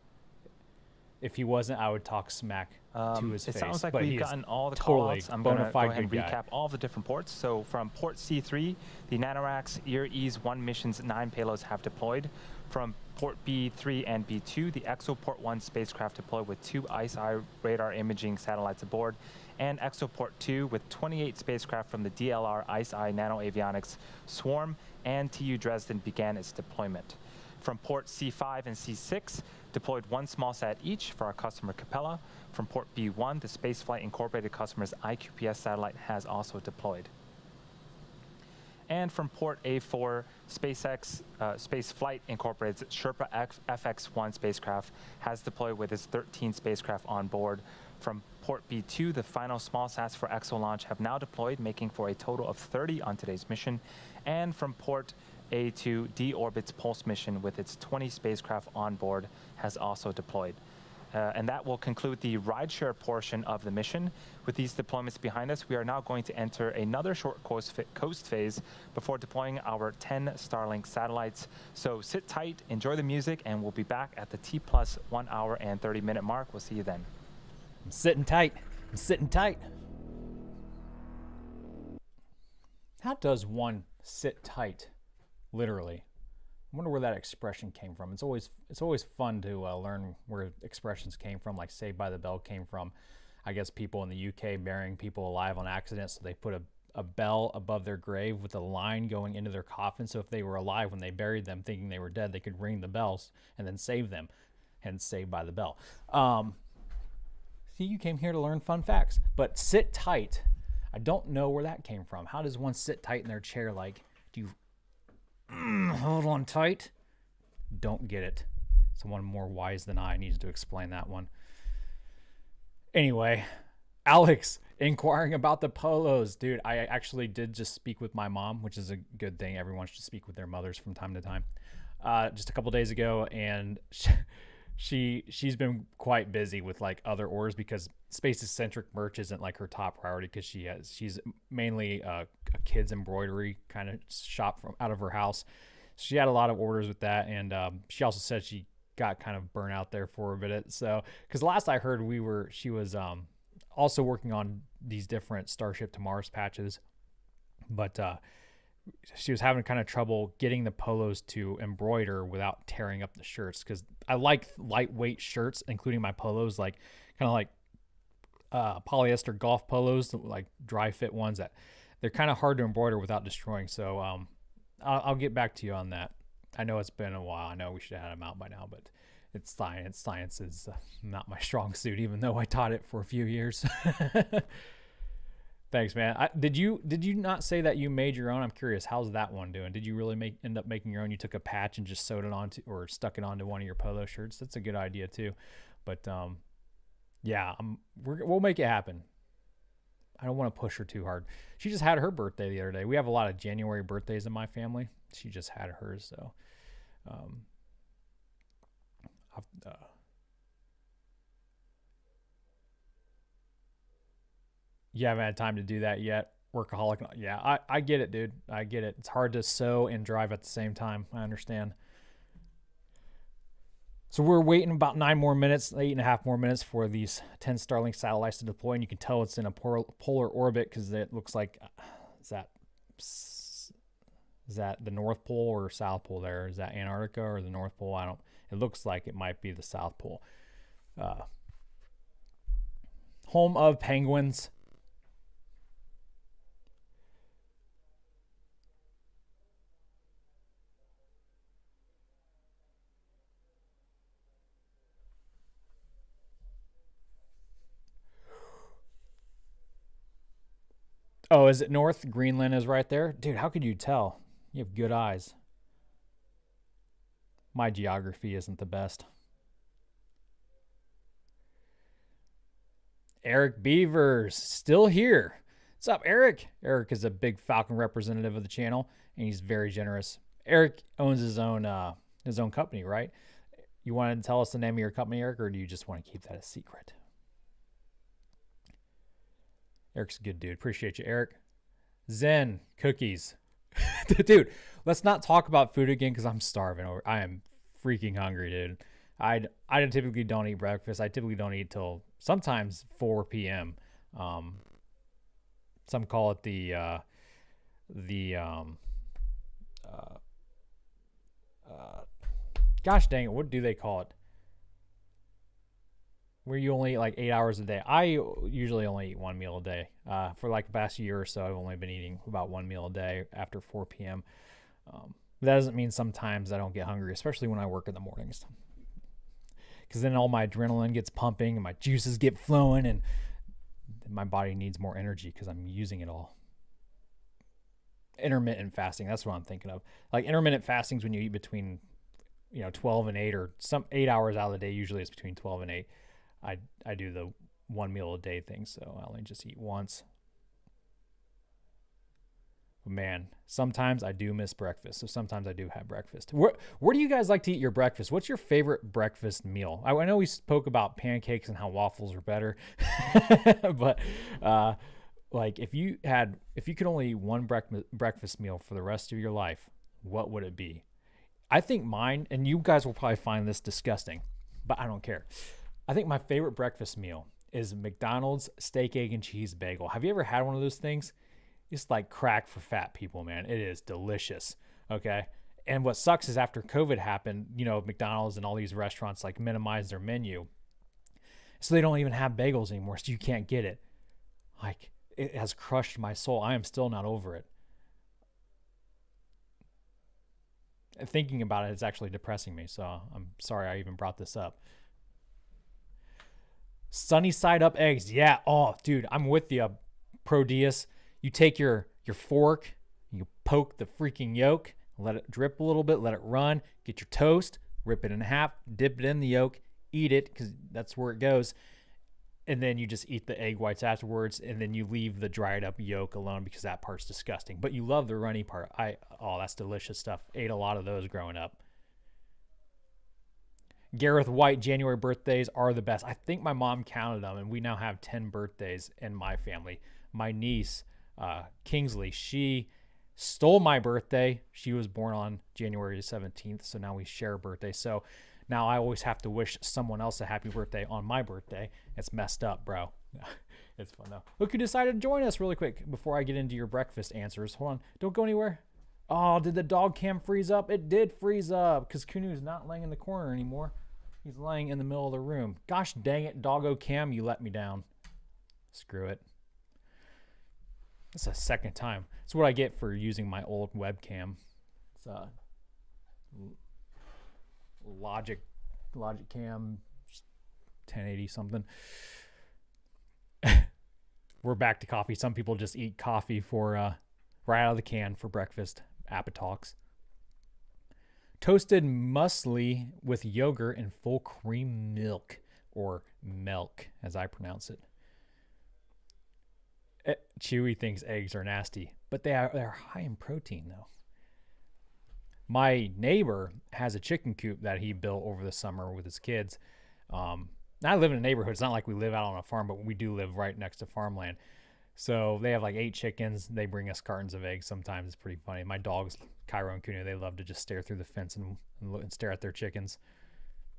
If he wasn't, I would talk smack to his face. It sounds like but we've gotten all the totally callouts. I'm going to go ahead and good guy. recap all the different ports. So from port C3, the NanoRacks Ear Ease 1 mission's 9 payloads have deployed. From port B3 and B2, the ExoPort-1 spacecraft deployed with 2 ICE-Eye radar imaging satellites aboard, and ExoPort-2 with 28 spacecraft from the DLR ICE-Eye Nano Avionics Swarm, and TU Dresden began its deployment. From port C5 and C6, deployed 1 SmallSat each for our customer Capella. From port B1, the Spaceflight Incorporated customer's IQPS satellite has also deployed. And from port A4, SpaceX Spaceflight Incorporated's Sherpa FX-1 spacecraft has deployed with its 13 spacecraft on board. From port B2, the final SmallSats for EXO launch have now deployed, making for a total of 30 on today's mission. And from port A2, D-Orbit's Pulse mission with its 20 spacecraft on board has also deployed. And that will conclude the rideshare portion of the mission. With these deployments behind us, we are now going to enter another short coast phase before deploying our 10 Starlink satellites. So sit tight, enjoy the music, and we'll be back at the T+1 hour and 30-minute mark. We'll see you then. I'm sitting tight. I'm sitting tight. How does one sit tight? Literally. I wonder where that expression came from. It's always fun to learn where expressions came from, like Saved by the Bell came from, I guess, people in the UK burying people alive on accident, so they put a bell above their grave with a line going into their coffin, so if they were alive when they buried them thinking they were dead, they could ring the bells and then save them, hence Saved by the Bell. See, you came here to learn fun facts. But sit tight, I don't know where that came from. How does one sit tight in their chair? Like, do you hold on tight? Don't get it. Someone more wise than I needs to explain that one. Anyway, Alex inquiring about the polos. Dude, I actually did just speak with my mom, which is a good thing. Everyone should speak with their mothers from time to time. Just a couple days ago, and she's been quite busy with like other orders because space-centric merch isn't like her top priority because she's mainly a kids embroidery kind of shop from out of her house. She had a lot of orders with that, and she also said she got kind of burnt out there for a bit. So, because last I heard, she was also working on these different Starship to Mars patches, but she was having kind of trouble getting the polos to embroider without tearing up the shirts. Because I like lightweight shirts, including my polos, like kind of like polyester golf polos, like dry fit ones that they're kind of hard to embroider without destroying. So I'll get back to you on that. I know it's been a while. I know we should have had them out by now, but it's science. Science is not my strong suit, even though I taught it for a few years. Thanks, man. Did you not say that you made your own? I'm curious. How's that one doing? Did you really end up making your own? You took a patch and just sewed it onto or stuck it onto one of your polo shirts. That's a good idea too. But yeah, we'll make it happen. I don't want to push her too hard. She just had her birthday the other day. We have a lot of January birthdays in my family. She just had hers, so you haven't had time to do that yet. Workaholic. Yeah, I get it, dude. I get it. It's hard to sew and drive at the same time. I understand. So we're waiting about 8.5 more minutes for these 10 Starlink satellites to deploy, and you can tell it's in a polar orbit because it looks like, is that the North Pole or South Pole there? Is that Antarctica or the North Pole? It looks like it might be the South Pole. Home of penguins. Oh, is it north? Greenland is right there? Dude, how could you tell? You have good eyes. My geography isn't the best. Eric Beavers, still here. What's up, Eric? Eric is a big Falcon representative of the channel, and he's very generous. Eric owns his own company, right? You want to tell us the name of your company, Eric, or do you just want to keep that a secret? Eric's a good dude. Appreciate you, Eric. Zen cookies. Dude, let's not talk about food again because I'm starving. I am freaking hungry, dude. I typically don't eat breakfast. I typically don't eat till sometimes 4 p.m. Some call it gosh dang it, what do they call it? Where you only eat like 8 hours a day. I usually only eat one meal a day. For like the past year or so, I've only been eating about one meal a day after 4 p.m. That doesn't mean sometimes I don't get hungry, especially when I work in the mornings. Because then all my adrenaline gets pumping and my juices get flowing and my body needs more energy because I'm using it all. Intermittent fasting, that's what I'm thinking of. Like intermittent fasting is when you eat between 12 and 8 or some 8 hours out of the day. Usually it's between 12 and 8. I do the one meal a day thing, so I only just eat once. But man, sometimes I do miss breakfast, so sometimes I do have breakfast. Where do you guys like to eat your breakfast? What's your favorite breakfast meal? I know we spoke about pancakes and how waffles are better, but like if you could only eat one breakfast meal for the rest of your life, what would it be? I think mine, and you guys will probably find this disgusting, but I don't care. I think my favorite breakfast meal is McDonald's steak, egg, and cheese bagel. Have you ever had one of those things? It's like crack for fat people, man. It is delicious. Okay. And what sucks is after COVID happened, McDonald's and all these restaurants like minimized their menu. So they don't even have bagels anymore. So you can't get it. Like it has crushed my soul. I am still not over it. And thinking about it, it's actually depressing me. So I'm sorry I even brought this up. Sunny side up eggs. Yeah. Oh, dude, I'm with you, Prodeus. You take your fork, you poke the freaking yolk, let it drip a little bit, let it run, get your toast, rip it in half, dip it in the yolk, eat it because that's where it goes. and then you just eat the egg whites afterwards, and then you leave the dried up yolk alone because that part's disgusting. But you love the runny part. That's delicious stuff. Ate a lot of those growing up. Gareth White, January birthdays are the best. I think my mom counted them, and we now have 10 birthdays in my family. My niece, Kingsley, she stole my birthday. She was born on January 17th, so now we share a birthday. So now I always have to wish someone else a happy birthday on my birthday. It's messed up, bro. It's fun, though. Look who decided to join us really quick before I get into your breakfast answers. Hold on. Don't go anywhere. Oh, did the dog cam freeze up? It did freeze up because Kunu's not laying in the corner anymore. He's laying in the middle of the room. Gosh dang it, doggo cam, you let me down. Screw it. That's the second time. That's what I get for using my old webcam. It's a Logic Cam 1080 something. We're back to coffee. Some people just eat coffee for right out of the can for breakfast. Appetalks. Toasted muesli with yogurt and full cream milk, or milk as I pronounce it. Chewy thinks eggs are nasty, but they're high in protein though. My neighbor has a chicken coop that he built over the summer with his kids. I live in a neighborhood. It's not like we live out on a farm, but we do live right next to farmland. So they have like 8 chickens. They bring us cartons of eggs sometimes. It's pretty funny. My dogs, Cairo and Kuno, they love to just stare through the fence and stare at their chickens.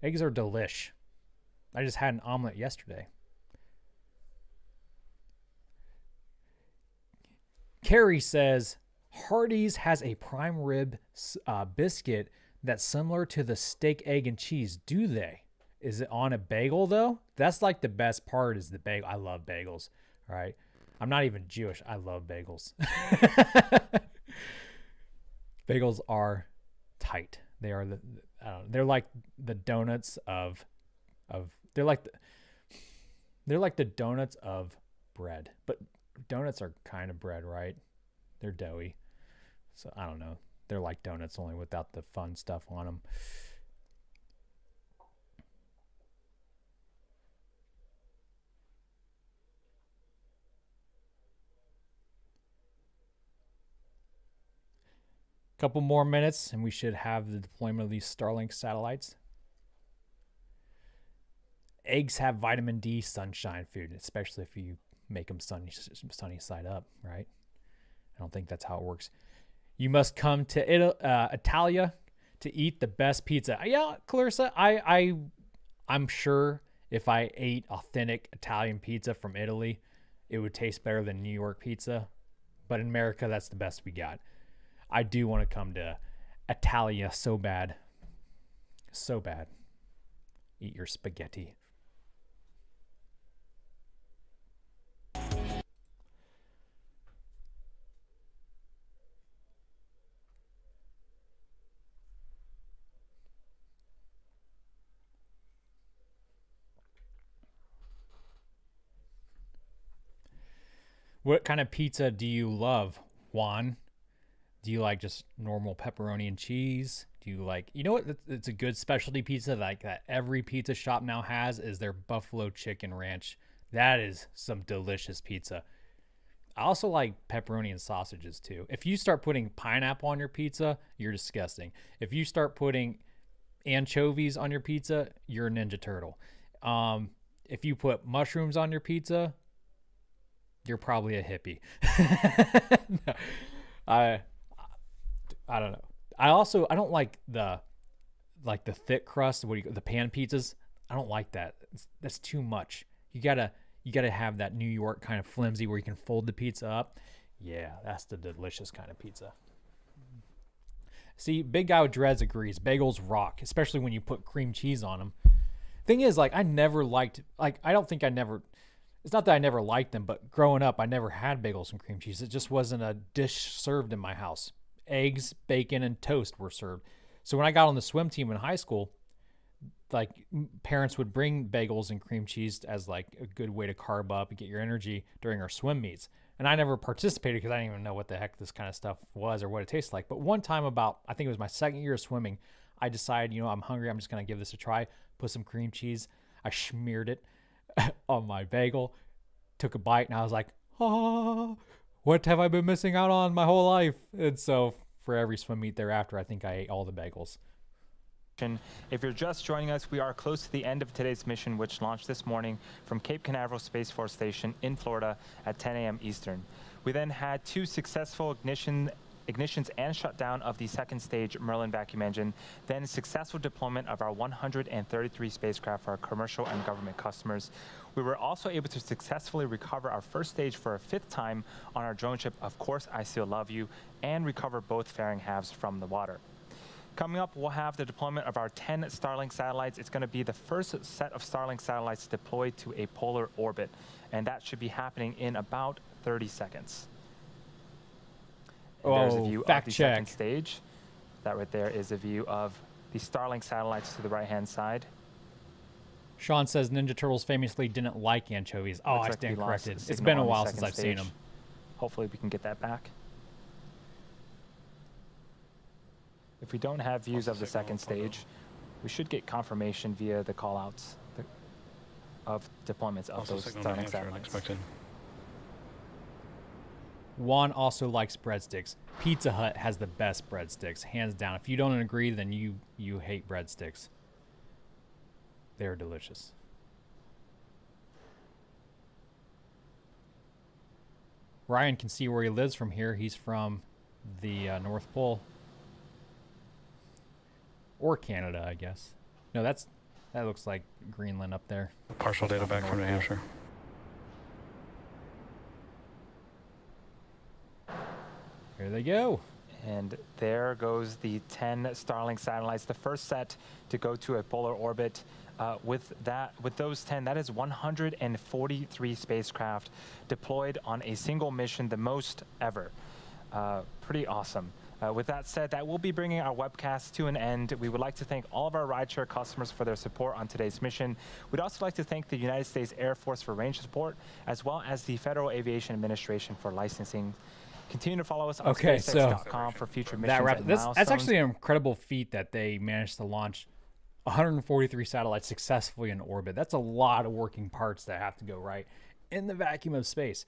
Eggs are delish. I just had an omelet yesterday. Carrie says, Hardee's has a prime rib biscuit that's similar to the steak, egg, and cheese. Do they? Is it on a bagel, though? That's like the best part is the bagel. I love bagels, all right? I'm not even Jewish. I love bagels. Bagels are tight. They are they're like the donuts of they're like the donuts of bread. But donuts are kind of bread, right? They're doughy. So I don't know. They're like donuts only without the fun stuff on them. Couple more minutes and we should have the deployment of these Starlink satellites. Eggs have vitamin D sunshine food, especially if you make them sunny side up, right? I don't think that's how it works. You must come to Italia to eat the best pizza. Yeah, Clarissa, I'm sure if I ate authentic Italian pizza from Italy, it would taste better than New York pizza. But in America, that's the best we got. I do want to come to Italia so bad. So bad. Eat your spaghetti. What kind of pizza do you love, Juan? Do you like just normal pepperoni and cheese? Do you like, you know what? It's a good specialty pizza like that every pizza shop now has is their buffalo chicken ranch. That is some delicious pizza. I also like pepperoni and sausages too. If you start putting pineapple on your pizza, you're disgusting. If you start putting anchovies on your pizza, you're a Ninja Turtle. If you put mushrooms on your pizza, you're probably a hippie. No, I don't know. I don't like the thick crust, the pan pizzas. I don't like that. That's too much. You gotta have that New York kind of flimsy where you can fold the pizza up. Yeah, that's the delicious kind of pizza. See, Big Guy with Dreads agrees. Bagels rock, especially when you put cream cheese on them. Thing is, like, I never liked, like, I don't think I never, it's not that I never liked them, but growing up, I never had bagels and cream cheese. It just wasn't a dish served in my house. Eggs, bacon, and toast were served. So when I got on the swim team in high school, like, parents would bring bagels and cream cheese as like a good way to carb up and get your energy during our swim meets. And I never participated because I didn't even know what the heck this kind of stuff was or what it tastes like. But one time I think it was my second year of swimming, I decided, I'm hungry. I'm just going to give this a try. Put some cream cheese. I smeared it on my bagel, took a bite, and I was like, what have I been missing out on my whole life? And so for every swim meet thereafter, I think I ate all the bagels. If you're just joining us, we are close to the end of today's mission, which launched this morning from Cape Canaveral Space Force Station in Florida at 10 a.m. Eastern. We then had 2 successful ignitions and shutdown of the second stage Merlin vacuum engine, then successful deployment of our 133 spacecraft for our commercial and government customers. We were also able to successfully recover our first stage for a 5th time on our drone ship, Of Course I Still Love You, and recover both fairing halves from the water. Coming up, we'll have the deployment of our 10 Starlink satellites. It's going to be the first set of Starlink satellites deployed to a polar orbit, and that should be happening in about 30 seconds. And there's a view of the second stage. That right there is a view of the Starlink satellites to the right-hand side. Sean says Ninja Turtles famously didn't like anchovies. Oh, I stand corrected. It's been a while since I've seen them. Hopefully we can get that back. If we don't have views of the second stage, we should get confirmation via the callouts of deployments of those Starlink satellites. Juan also likes breadsticks. Pizza Hut has the best breadsticks, hands down. If you don't agree, then you hate breadsticks. They're delicious. Ryan can see where he lives from here. He's from the North Pole. Or Canada, I guess. No, that looks like Greenland up there. Partial data back from New Hampshire. Here they go. And there goes the 10 Starlink satellites, the first set to go to a polar orbit. With those 10, that is 143 spacecraft deployed on a single mission, the most ever. Pretty awesome. With that said, that will be bringing our webcast to an end. We would like to thank all of our rideshare customers for their support on today's mission. We'd also like to thank the United States Air Force for range support, as well as the Federal Aviation Administration for licensing. Continue to follow us on SpaceX.com for future missions and milestones. That's actually an incredible feat that they managed to launch 143 satellites successfully in orbit. That's a lot of working parts that have to go right in the vacuum of space.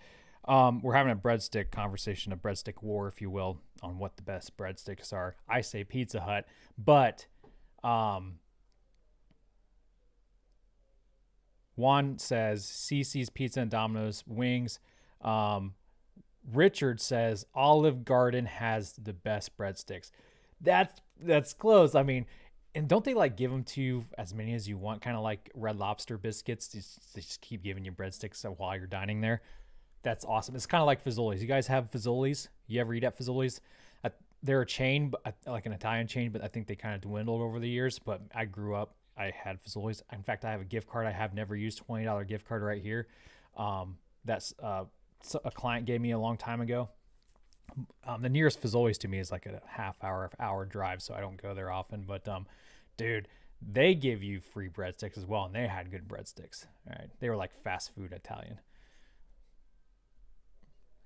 We're having a breadstick conversation, a breadstick war, if you will, on what the best breadsticks are. I say Pizza Hut, but Juan says CC's Pizza and Domino's wings. Richard says Olive Garden has the best breadsticks. That's close. I mean, and don't they like give them to you as many as you want, kind of like Red Lobster biscuits? They just keep giving you breadsticks while you're dining there. That's awesome. It's kind of like Fazoli's. You guys have Fazoli's? You ever eat at Fazoli's? They're a chain, like an Italian chain, but I think they kind of dwindled over the years. But I grew up, I had Fazoli's. In fact, I have a gift card I have never used, $20 gift card right here. That's a client gave me a long time ago. The nearest Fazoli's to me is like a hour drive, so I don't go there often. But dude, they give you free breadsticks as well, and they had good breadsticks. All right, they were like fast food Italian.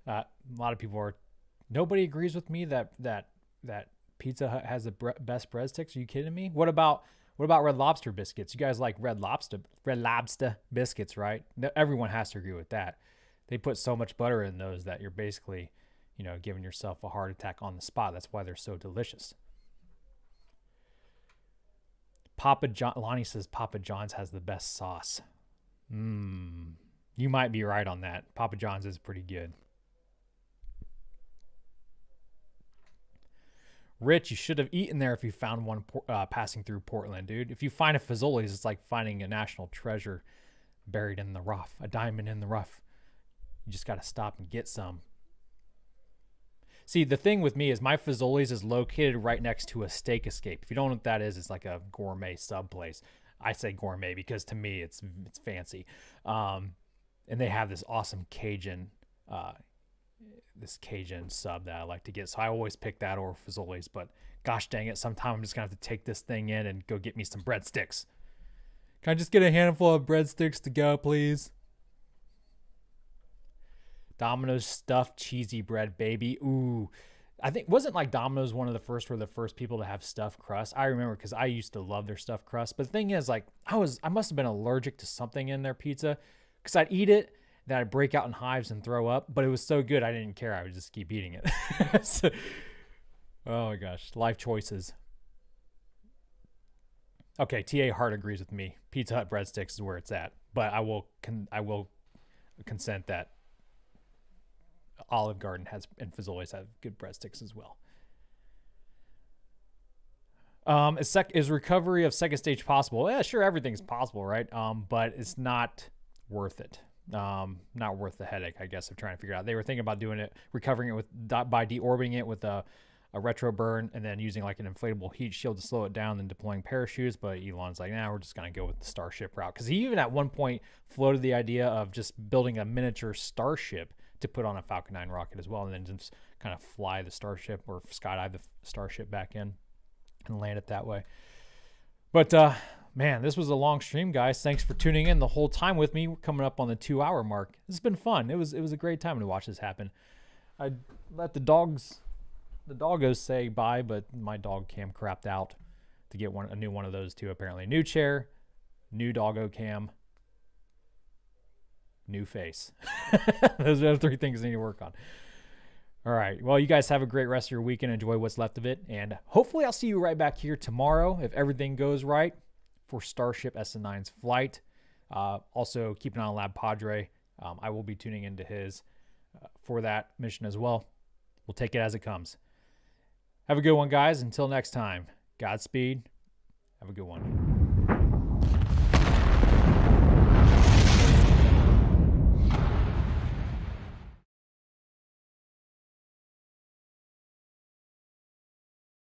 A lot of people nobody agrees with me that Pizza Hut has the best breadsticks. Are you kidding me? What about Red Lobster biscuits? You guys like Red Lobster biscuits, right? Everyone has to agree with that. They put so much butter in those that you're basically, giving yourself a heart attack on the spot. That's why they're so delicious. Lonnie says Papa John's has the best sauce. You might be right on that. Papa John's is pretty good. Rich, you should have eaten there if you found one passing through Portland, dude. If you find a Fazoli's, it's like finding a national treasure buried in the rough, a diamond in the rough. You just got to stop and get some. See, the thing with me is my Fazoli's is located right next to a Steak Escape. If you don't know what that is, it's like a gourmet sub place. I say gourmet because to me it's fancy. And they have this awesome Cajun sub that I like to get. So I always pick that over Fazoli's, but gosh dang it, sometime I'm just gonna have to take this thing in and go get me some breadsticks. Can I just get a handful of breadsticks to go, please? Domino's stuffed cheesy bread, baby. Ooh, I think, wasn't like Domino's one of the first, were the first people to have stuffed crust? I remember because I used to love their stuffed crust. But the thing is, like, I must have been allergic to something in their pizza because I'd eat it, then I'd break out in hives and throw up. But it was so good, I didn't care. I would just keep eating it. So, oh my gosh, life choices. Okay, TA Hart agrees with me. Pizza Hut breadsticks is where it's at. But I will consent that Olive Garden and Fazoli's have good breadsticks as well. Is recovery of second stage possible? Yeah, sure, everything's possible, right? But it's not worth it. Not worth the headache, I guess, of trying to figure it out. They were thinking about doing it, recovering it by deorbiting it with a retro burn and then using like an inflatable heat shield to slow it down and deploying parachutes. But Elon's like, nah, we're just going to go with the Starship route. Because he even at one point floated the idea of just building a miniature Starship to put on a Falcon 9 rocket as well, and then just kind of fly the Starship or skydive the Starship back in and land it that way. But man, this was a long stream, guys. Thanks for tuning in the whole time with me. We're coming up on the 2-hour mark. This has been fun. It was a great time to watch this happen. I let the doggos say bye, but my dog cam crapped out to get a new one of those too, apparently. New chair, new doggo cam, new face. Those are the 3 things I need to work on. All right. Well, you guys have a great rest of your weekend. Enjoy what's left of it. And hopefully I'll see you right back here tomorrow if everything goes right for Starship SN9's flight. Also, keep an eye on Lab Padre. I will be tuning into his for that mission as well. We'll take it as it comes. Have a good one, guys. Until next time, Godspeed. Have a good one.